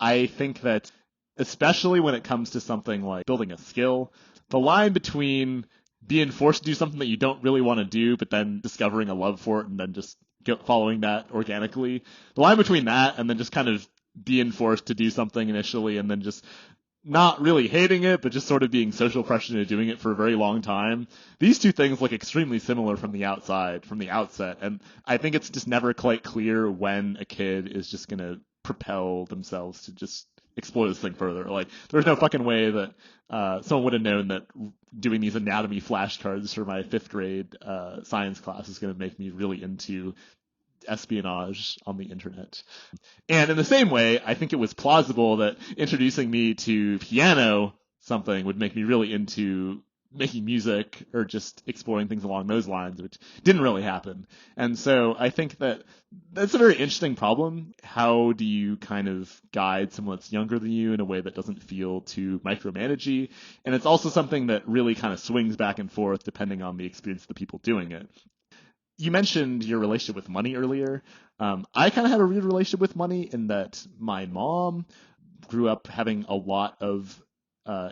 I think that especially when it comes to something like building a skill, the line between being forced to do something that you don't really want to do, but then discovering a love for it and then just following that organically, the line between that and then just kind of being forced to do something initially and then just not really hating it, but just sort of being social pressured into doing it for a very long time. These two things look extremely similar from the outset. And I think it's just never quite clear when a kid is just going to propel themselves to just explore this thing further. Like, there's no fucking way that someone would have known that doing these anatomy flashcards for my 5th grade science class is going to make me really into espionage on the internet. And in the same way, I think it was plausible that introducing me to piano something would make me really into making music or just exploring things along those lines, which didn't really happen. And so I think that that's a very interesting problem. How do you kind of guide someone that's younger than you in a way that doesn't feel too micromanagey? And it's also something that really kind of swings back and forth depending on the experience of the people doing it. You mentioned your relationship with money earlier. I kind of had a weird relationship with money in that my mom grew up having a lot of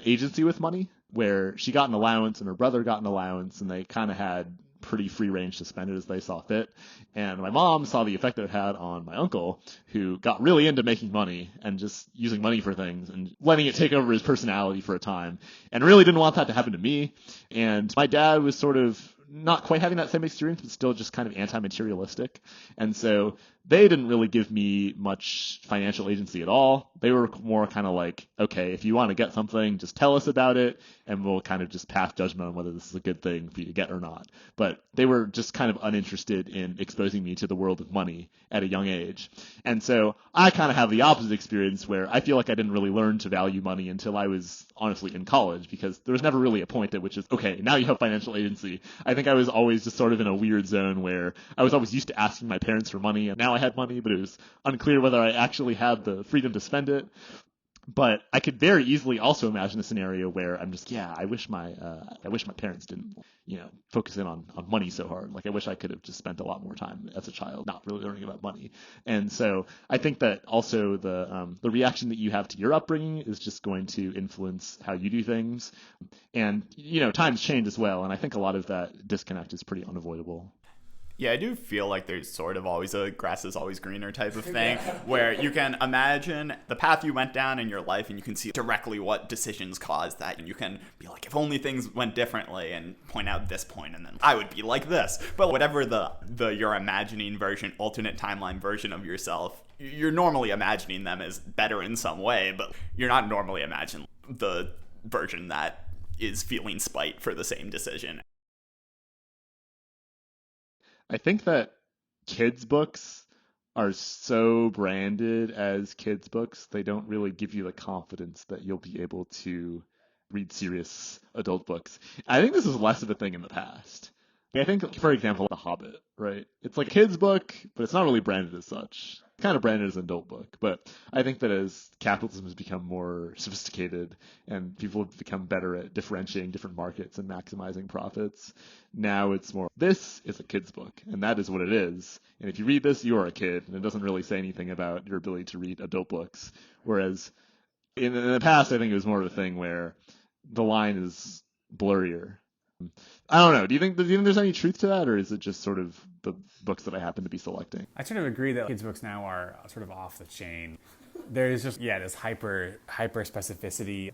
agency with money, where she got an allowance and her brother got an allowance, and they kind of had pretty free range to spend it as they saw fit. And my mom saw the effect that it had on my uncle, who got really into making money and just using money for things and letting it take over his personality for a time, and really didn't want that to happen to me. And my dad was sort of not quite having that same experience, but still just kind of anti-materialistic. And so they didn't really give me much financial agency at all. They were more kind of like, okay, if you want to get something, just tell us about it, and we'll kind of just pass judgment on whether this is a good thing for you to get or not. But they were just kind of uninterested in exposing me to the world of money at a young age. And so I kind of have the opposite experience, where I feel like I didn't really learn to value money until I was honestly in college, because there was never really a point at which is, okay, now you have financial agency. I think I was always just sort of in a weird zone where I was always used to asking my parents for money, and now I had money, but it was unclear whether I actually had the freedom to spend it. But I could very easily also imagine a scenario where I'm just, I wish my parents didn't, focus in on money so hard. Like, I wish I could have just spent a lot more time as a child not really learning about money. And so I think that also the reaction that you have to your upbringing is just going to influence how you do things. And, times change as well. And I think a lot of that disconnect is pretty unavoidable.
Yeah, I do feel like there's sort of always a grass is always greener type of thing where you can imagine the path you went down in your life and you can see directly what decisions caused that. And you can be like, if only things went differently, and point out this point, and then I would be like this. But whatever your imagining version, alternate timeline version of yourself, you're normally imagining them as better in some way, but you're not normally imagining the version that is feeling spite for the same decision.
I think that kids' books are so branded as kids' books, they don't really give you the confidence that you'll be able to read serious adult books. I think this is less of a thing in the past. I think, for example, The Hobbit, right? It's like a kid's book, but it's not really branded as such. It's kind of branded as an adult book. But I think that as capitalism has become more sophisticated and people have become better at differentiating different markets and maximizing profits, now it's more, this is a kid's book, and that is what it is. And if you read this, you are a kid, and it doesn't really say anything about your ability to read adult books. Whereas in the past, I think it was more of a thing where the line is blurrier. I don't know. Do you think there's any truth to that, or is it just sort of the books that I happen to be selecting?
I sort of agree that kids' books now are sort of off the chain. There's just this hyper specificity.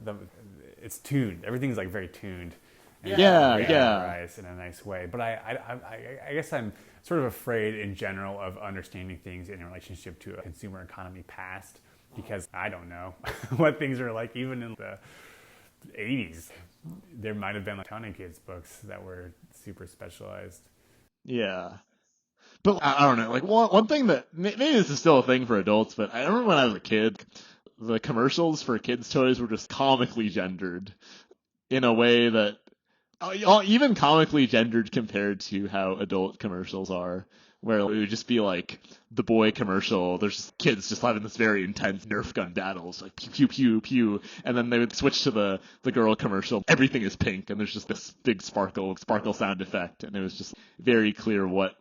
It's tuned. Everything's like very tuned. And in a nice way. But I guess I'm sort of afraid in general of understanding things in relationship to a consumer economy past, because I don't know what things are like even in the 80s. There might have been a ton of kids' books that were super specialized.
Yeah. But I don't know. Like, one thing that, maybe this is still a thing for adults, but I remember when I was a kid, the commercials for kids' toys were just comically gendered in a way that, even comically gendered compared to how adult commercials are, where it would just be like the boy commercial. There's just kids just having this very intense Nerf gun battles, like pew pew pew pew, and then they would switch to the girl commercial. Everything is pink, and there's just this big sparkle sound effect, and it was just very clear what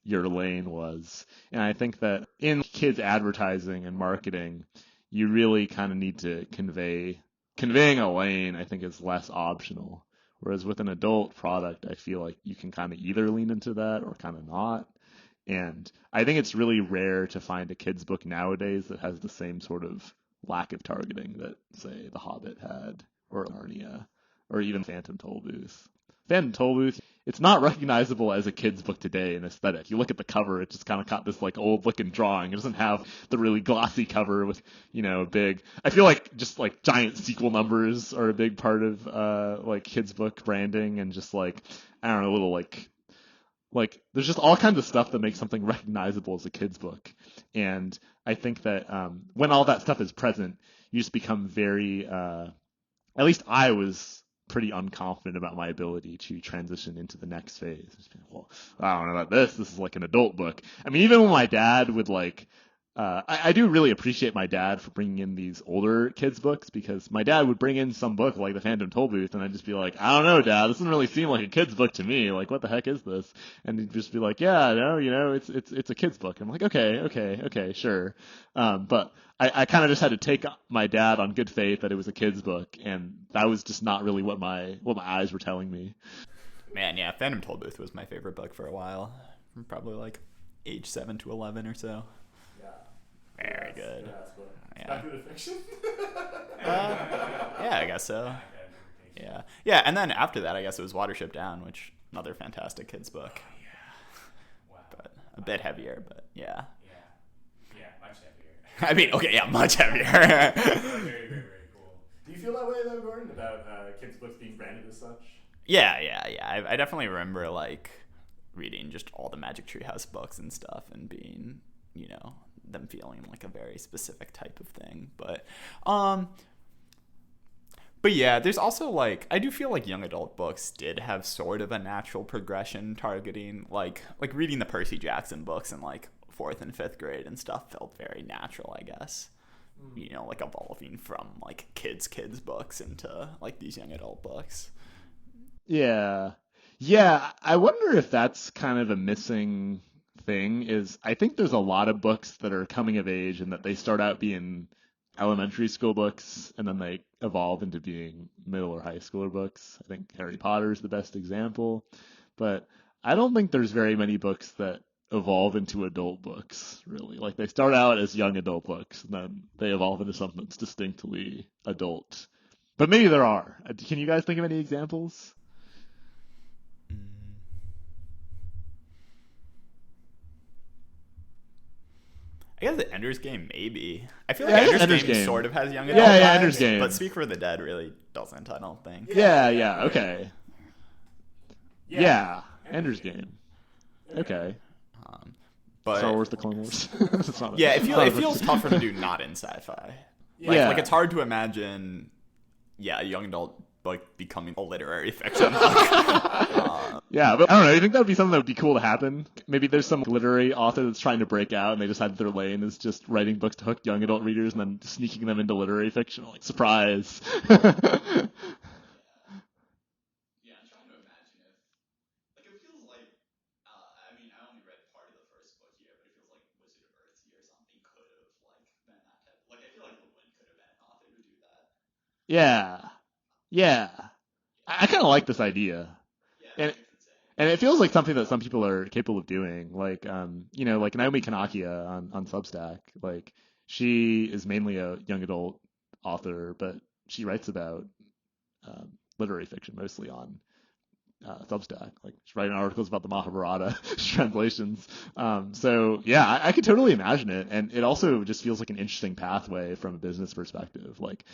your lane was. And I think that in kids advertising and marketing, you really kind of need to conveying a lane, I think, is less optional. Whereas with an adult product, I feel like you can kind of either lean into that or kind of not. And I think it's really rare to find a kid's book nowadays that has the same sort of lack of targeting that, say, The Hobbit had, or Narnia, or even Phantom Tollbooth. Phantom Tollbooth, it's not recognizable as a kid's book today in aesthetic. You look at the cover, it just kind of got this like old looking drawing. It doesn't have the really glossy cover with, big. I feel like just like giant sequel numbers are a big part of like kids book branding, and just like, I don't know, little like there's just all kinds of stuff that makes something recognizable as a kid's book. And I think that when all that stuff is present, you just become very, at least I was pretty unconfident about my ability to transition into the next phase. Well, I don't know about this. This is like an adult book. I mean, even when my dad would like, I do really appreciate my dad for bringing in these older kids books, because my dad would bring in some book like the Phantom Tollbooth, and I'd just be like, I don't know, Dad, this doesn't really seem like a kid's book to me. Like, what the heck is this? And he'd just be like, yeah, no, it's a kid's book. I'm like, okay, sure. But I kind of just had to take my dad on good faith that it was a kid's book, and that was just not really what my eyes were telling me.
Man, yeah, Phantom Tollbooth was my favorite book for a while. Probably like age 7 to 11 or so. Very good. Yeah.
Back to the fiction?
Yeah, I guess so. Yeah, and then after that, I guess it was Watership Down, which another fantastic kids book.
Oh, yeah. Wow.
But a bit heavier, but yeah.
Yeah, much heavier.
I mean, okay, yeah, much heavier.
Very, very, very cool. Do you feel that way, though, Gordon, about kids' books being branded as such?
Yeah. I definitely remember, like, reading just all the Magic Treehouse books and stuff, and being, them feeling like a very specific type of thing. But yeah, there's also like, I do feel like young adult books did have sort of a natural progression targeting like reading the Percy Jackson books in like 4th and 5th grade and stuff felt very natural, I guess. Like evolving from like kids books into like these young adult books.
Yeah, I wonder if that's kind of a missing thing. Is I think there's a lot of books that are coming of age and that they start out being elementary school books and then they evolve into being middle or high schooler books. I think Harry Potter is the best example, but I don't think there's very many books that evolve into adult books, really. Like, they start out as young adult books and then they evolve into something that's distinctly adult. But maybe there are. Can you guys think of any examples?
I guess the Ender's Game, maybe. I feel like Ender's Game sort of has young adult vibes,
Ender's Game.
But Speak for the Dead really doesn't, I don't think.
Okay. Yeah, Ender's Game. Okay.
But
Star Wars: The Clone Wars.
It feels tougher to do not in sci-fi. Like it's hard to imagine, a young adult like becoming a literary fiction book.
Yeah, but I don't know. You think that would be something that would be cool to happen? Maybe there's some literary author that's trying to break out, and they decided their lane is just writing books to hook young adult readers and then sneaking them into literary fiction. Like, surprise.
I'm trying to imagine it. Like, it feels like, I only read part of the first book here, but it feels like Wizard of Earthsea or something could have, like, been that type. Like, I feel like Llewellyn could have been an author to do that.
Yeah. I kind of like this idea. And it feels like something that some people are capable of doing. Like, like Naomi Kanakia on Substack. Like, she is mainly a young adult author, but she writes about literary fiction mostly on Substack. Like, she's writing articles about the Mahabharata translations. I could totally imagine it. And it also just feels like an interesting pathway from a business perspective. Like,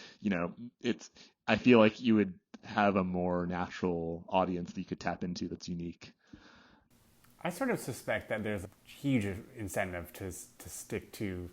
I feel like you would have a more natural audience that you could tap into that's unique.
I sort of suspect that there's a huge incentive to stick to,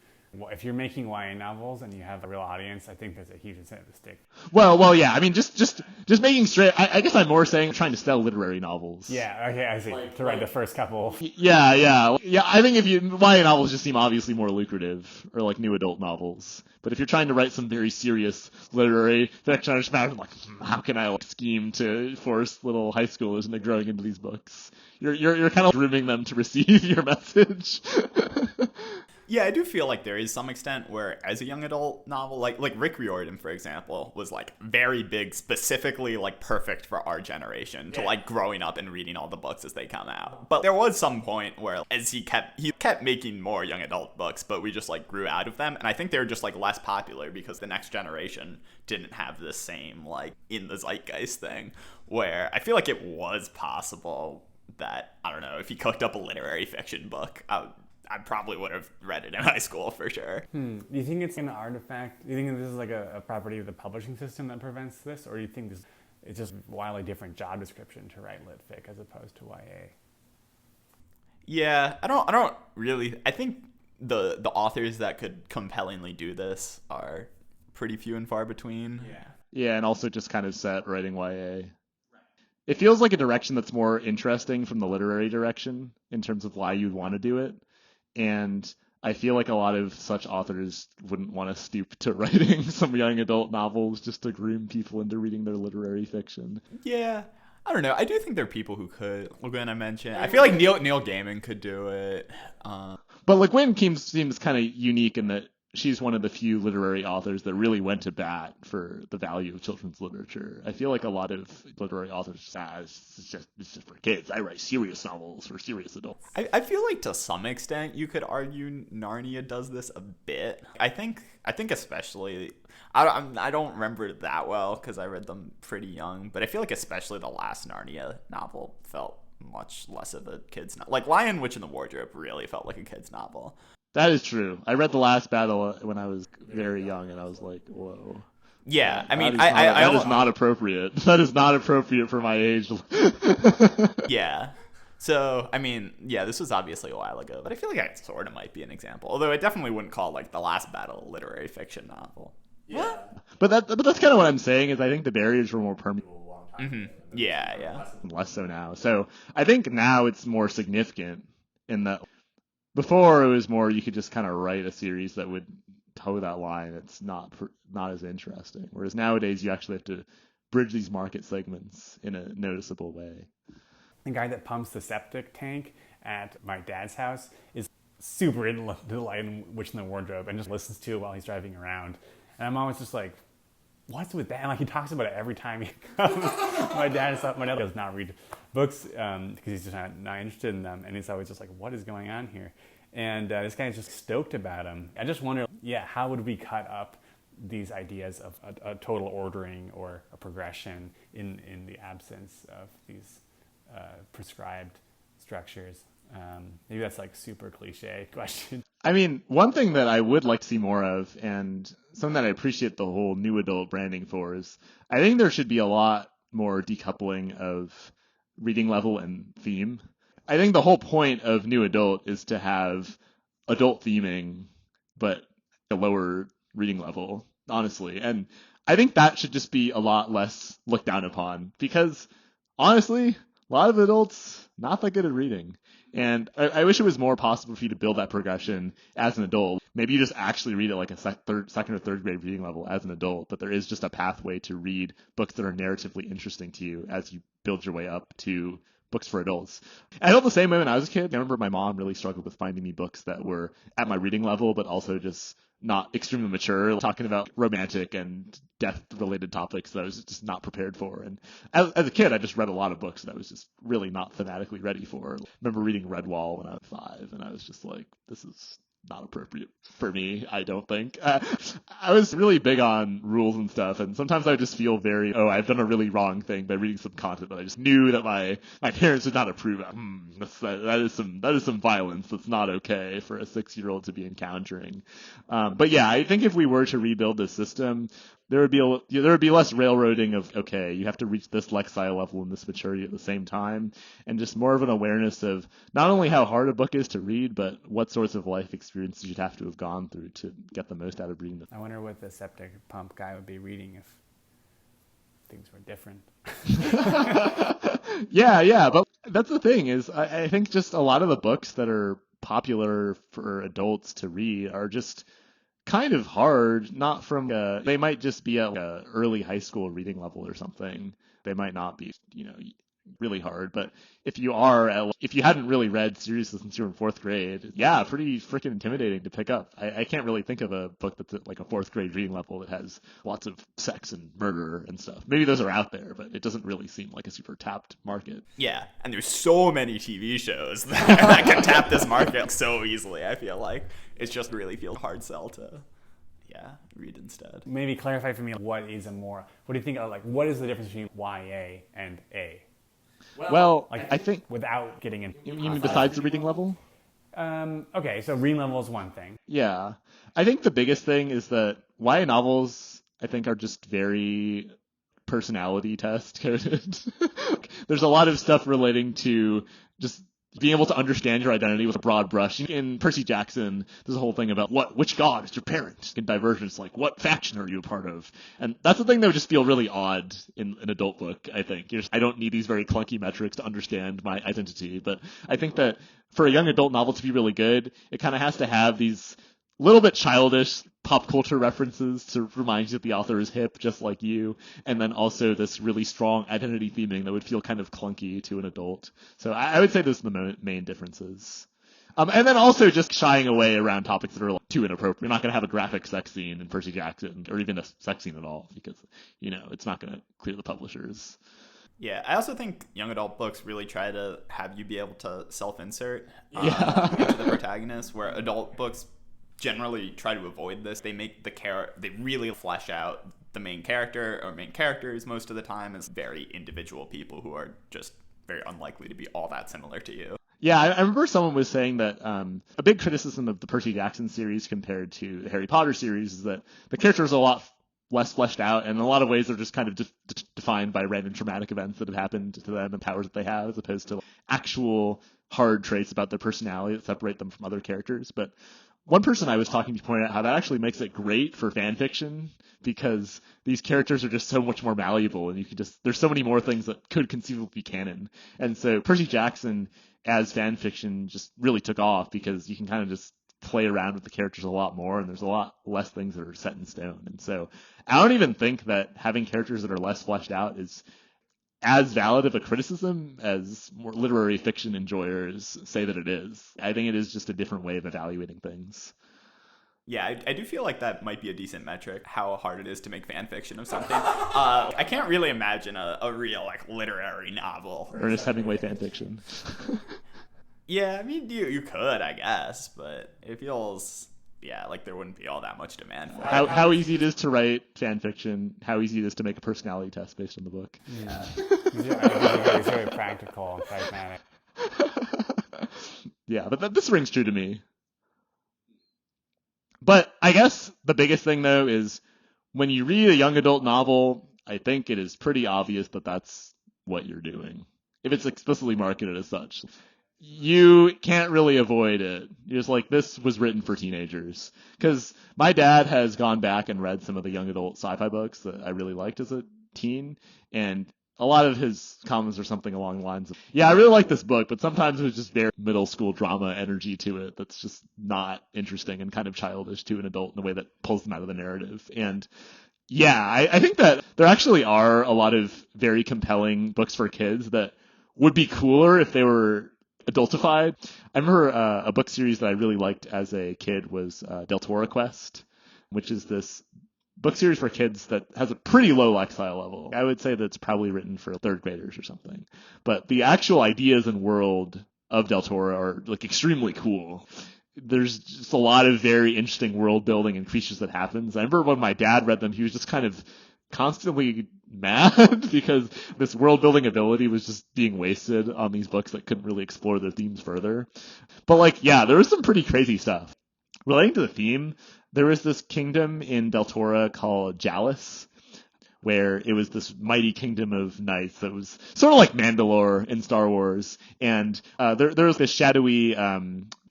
if you're making YA novels and you have a real audience, I think there's a huge incentive to stick.
Well, yeah. I mean, just making straight. I guess I'm more saying trying to sell literary novels.
Yeah. Okay, I see. To write the first couple.
Yeah. I think YA novels just seem obviously more lucrative, or like new adult novels. But if you're trying to write some very serious literary fiction, I just imagine like, how can I scheme to force little high schoolers into growing into these books? You're kind of grooming them to receive your message.
Yeah, I do feel like there is some extent where, as a young adult novel, like Rick Riordan, for example, was like very big, specifically like perfect for our generation to like growing up and reading all the books as they come out. But there was some point where, as he kept making more young adult books, but we just like grew out of them, and I think they were just like less popular because the next generation didn't have the same like in the zeitgeist thing. where I feel like it was possible that, I don't know, if he cooked up a literary fiction book, I probably would have read it in high school for sure.
Do you think it's an artifact? Do you think this is like a property of the publishing system that prevents this? Or do you think it's just a wildly different job description to write lit fic as opposed to YA?
Yeah, I don't really. I think the authors that could compellingly do this are pretty few and far between.
Yeah, and also just kind of set writing YA. It feels like a direction that's more interesting from the literary direction in terms of why you'd want to do it. And I feel like a lot of such authors wouldn't want to stoop to writing some young adult novels just to groom people into reading their literary fiction.
Yeah, I don't know. I do think there are people who could. Le Guin, I mentioned. I feel like Neil Gaiman could do it.
But Le Guin seems kind of unique in that she's one of the few literary authors that really went to bat for the value of children's literature. I feel like a lot of literary authors it's just for kids. I write serious novels for serious adults.
I feel like to some extent you could argue Narnia does this a bit. I think especially I don't remember it that well because I read them pretty young, but I feel like especially the last Narnia novel felt much less of a kid's novel. Like Lion, Witch, and the Wardrobe really felt like a kid's novel.
That is true. I read The Last Battle when I was very young, and I was like, whoa.
Yeah, I mean,
that is not appropriate. That is not appropriate for my age.
Yeah. So, I mean, yeah, this was obviously a while ago, but I feel like it sort of might be an example. Although I definitely wouldn't call, like, The Last Battle a literary fiction novel.
Yeah. But that's kind of what I'm saying, is I think the barriers were more permeable.
Mm-hmm. Yeah.
Less so now. So I think now it's more significant in that before it was more you could just kind of write a series that would toe that line. It's not as interesting. Whereas nowadays you actually have to bridge these market segments in a noticeable way.
The guy that pumps the septic tank at my dad's house is super into The Lion, Witch, and the Wardrobe and just listens to it while he's driving around. And I'm always just like, what's with that? And like he talks about it every time he comes. My dad does not read books because he's just not interested in them. And he's always just like, what is going on here? And this guy is just stoked about him. I just wonder, how would we cut up these ideas of a total ordering or a progression in the absence of these prescribed structures? Maybe that's like super cliche question.
I mean, one thing that I would like to see more of, and something that I appreciate the whole new adult branding for, is I think there should be a lot more decoupling of reading level and theme. I think the whole point of new adult is to have adult theming, but a lower reading level, honestly. And I think that should just be a lot less looked down upon because, honestly, a lot of adults not that good at reading. And I wish it was more possible for you to build that progression as an adult. Maybe you just actually read at like a second or third grade reading level as an adult, but there is just a pathway to read books that are narratively interesting to you as you build your way up to books for adults. I felt the same way when I was a kid. I remember my mom really struggled with finding me books that were at my reading level, but also just not extremely mature, talking about romantic and death-related topics that I was just not prepared for. And as a kid, I just read a lot of books that I was just really not thematically ready for. I remember reading Redwall when I was 5, and I was just like, this is not appropriate for me, I don't think. I was really big on rules and stuff, and sometimes I would just feel I've done a really wrong thing by reading some content that I just knew that my parents would not approve of. That is some violence that's not okay for a 6-year-old to be encountering. But yeah, I think if we were to rebuild this system, there would be less railroading of, okay, you have to reach this lexile level and this maturity at the same time, and just more of an awareness of not only how hard a book is to read, but what sorts of life experiences you'd have to have gone through to get the most out of reading them.
I wonder what the septic pump guy would be reading if things were different.
Yeah, but that's the thing is I think just a lot of the books that are popular for adults to read are just kind of hard, not from they might just be at a early high school reading level or something. They might not be, really hard, but if you hadn't really read seriously since you were in 4th grade, pretty freaking intimidating to pick up. I can't really think of a book that's at like a 4th grade reading level that has lots of sex and murder and stuff. Maybe those are out there, but it doesn't really seem like a super tapped market.
Yeah, and there's so many TV shows that can tap this market so easily. I feel like it's just really feels hard sell to yeah, read instead.
Maybe clarify for me what do you think of, like, what is the difference between YA and A?
Well,
Like,
I think,
without getting into
you mean besides the reading level?
okay, so reading level is one thing.
Yeah. I think the biggest thing is that YA novels, I think, are just very personality test coded. There's a lot of stuff relating to just being able to understand your identity with a broad brush. In Percy Jackson, there's a whole thing about which god is your parent. In Divergence, like, what faction are you a part of? And that's the thing that would just feel really odd in an adult book, I think. I don't need these very clunky metrics to understand my identity. But I think that for a young adult novel to be really good, it kind of has to have these little bit childish pop culture references to remind you that the author is hip, just like you, and then also this really strong identity theming that would feel kind of clunky to an adult. So I would say those are the main differences. And then also just shying away around topics that are like, too inappropriate. You're not going to have a graphic sex scene in Percy Jackson, or even a sex scene at all, because, it's not going to clear the publishers.
Yeah, I also think young adult books really try to have you be able to self-insert
Yeah.
into the protagonist, where adult books generally try to avoid this. They make they really flesh out the main character or main characters most of the time as very individual people who are just very unlikely to be all that similar to you.
Yeah, I remember someone was saying that a big criticism of the Percy Jackson series compared to the Harry Potter series is that the characters are a lot less fleshed out, and in a lot of ways they're just kind of defined by random traumatic events that have happened to them and powers that they have, as opposed to actual hard traits about their personality that separate them from other characters. But one person I was talking to pointed out how that actually makes it great for fan fiction, because these characters are just so much more malleable, and there's so many more things that could conceivably be canon. And so Percy Jackson as fan fiction just really took off because you can kind of just play around with the characters a lot more, and there's a lot less things that are set in stone. And so I don't even think that having characters that are less fleshed out is as valid of a criticism as more literary fiction enjoyers say that it is. I think it is just a different way of evaluating things.
Yeah, I do feel like that might be a decent metric, how hard it is to make fan fiction of something. I can't really imagine a real literary novel.
Ernest Hemingway fan fiction.
Yeah, I mean, you could, I guess, but it feels, like there wouldn't be all that much demand for it.
How easy it is to write fan fiction, how easy it is to make a personality test based on the book.
Yeah. It's very practical and pragmatic.
Yeah, but this rings true to me. But I guess the biggest thing, though, is when you read a young adult novel, I think it is pretty obvious that that's what you're doing, if it's explicitly marketed as such. You can't really avoid it. You're just like, this was written for teenagers. Because my dad has gone back and read some of the young adult sci-fi books that I really liked as a teen, and a lot of his comments are something along the lines of, yeah, I really like this book, but sometimes it was just very middle school drama energy to it that's just not interesting and kind of childish to an adult in a way that pulls them out of the narrative. And yeah, I think that there actually are a lot of very compelling books for kids that would be cooler if they were adultified. I remember a book series that I really liked as a kid was Deltora Quest, which is this book series for kids that has a pretty low lexile level. I would say that it's probably written for third graders or something. But the actual ideas and world of Deltora are extremely cool. There's just a lot of very interesting world building and creatures that happens. I remember when my dad read them, he was just kind of constantly mad because this world building ability was just being wasted on these books that couldn't really explore their themes further. But there was some pretty crazy stuff. Relating to the theme, there was this kingdom in Deltora called Jalis, where it was this mighty kingdom of knights that was sort of like Mandalore in Star Wars. And there was this shadowy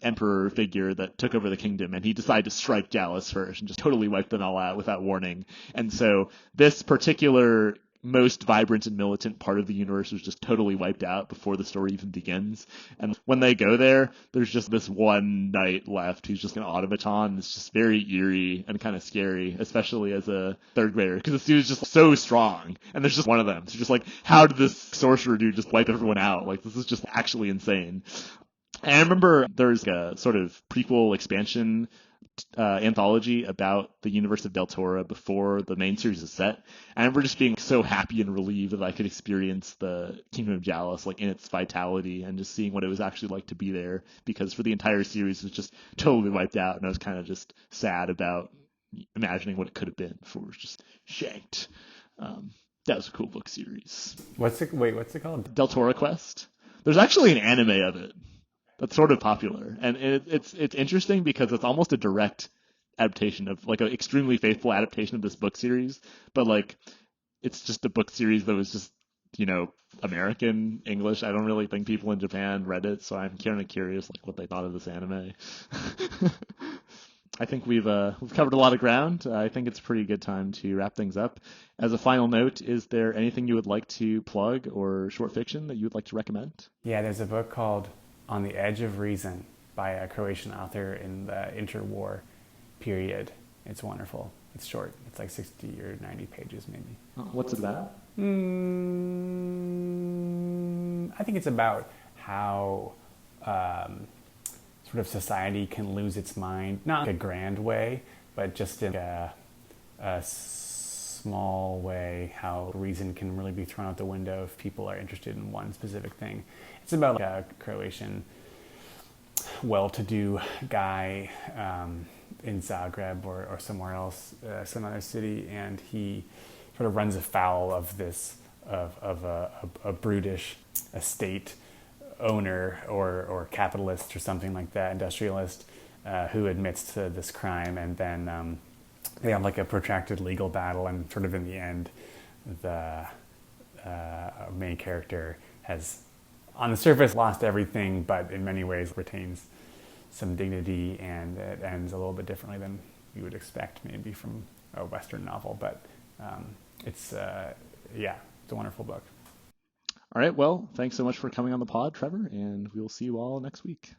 emperor figure that took over the kingdom, and he decided to strike Jalis first and just totally wipe them all out without warning. And so this particular most vibrant and militant part of the universe was just totally wiped out before the story even begins. And when they go there, there's just this one knight left who's just an automaton. It's just very eerie and kind of scary, especially as a third grader, because this dude's just so strong, and there's just one of them. So just how did this sorcerer dude just wipe everyone out? This is just actually insane. And I remember there's a sort of prequel expansion anthology about the universe of Deltora before the main series is set. And I remember just being so happy and relieved that I could experience the Kingdom of Jalis in its vitality and just seeing what it was actually like to be there, because for the entire series it was just totally wiped out, and I was kind of just sad about imagining what it could have been before it was just shanked. That was a cool book series.
What's it called?
Del Toro Quest. There's actually an anime of it that's sort of popular, and it's interesting because it's almost a direct adaptation of, like, an extremely faithful adaptation of this book series, but like it's just a book series that was just, American English. I don't really think people in Japan read it, so I'm kind of curious like what they thought of this anime. I think we've covered a lot of ground. I think it's a pretty good time to wrap things up. As a final note, is there anything you would like to plug or short fiction that you would like to recommend?
Yeah, there's a book called On the Edge of Reason by a Croatian author in the interwar period. It's wonderful. It's short. It's like 60 or 90 pages maybe.
What's it about?
I think it's about how sort of society can lose its mind, not in a grand way, but just in a small way, how reason can really be thrown out the window if people are interested in one specific thing. It's about a Croatian well-to-do guy in Zagreb or somewhere else, some other city, and he sort of runs afoul of this, of a brutish estate owner or capitalist or something like that, industrialist, who admits to this crime, and then they have like a protracted legal battle, and sort of in the end, the main character has, on the surface, lost everything, but in many ways retains some dignity, and it ends a little bit differently than you would expect maybe from a Western novel, but it's a wonderful book.
All right, well, thanks so much for coming on the pod, Trevor, and we'll see you all next week.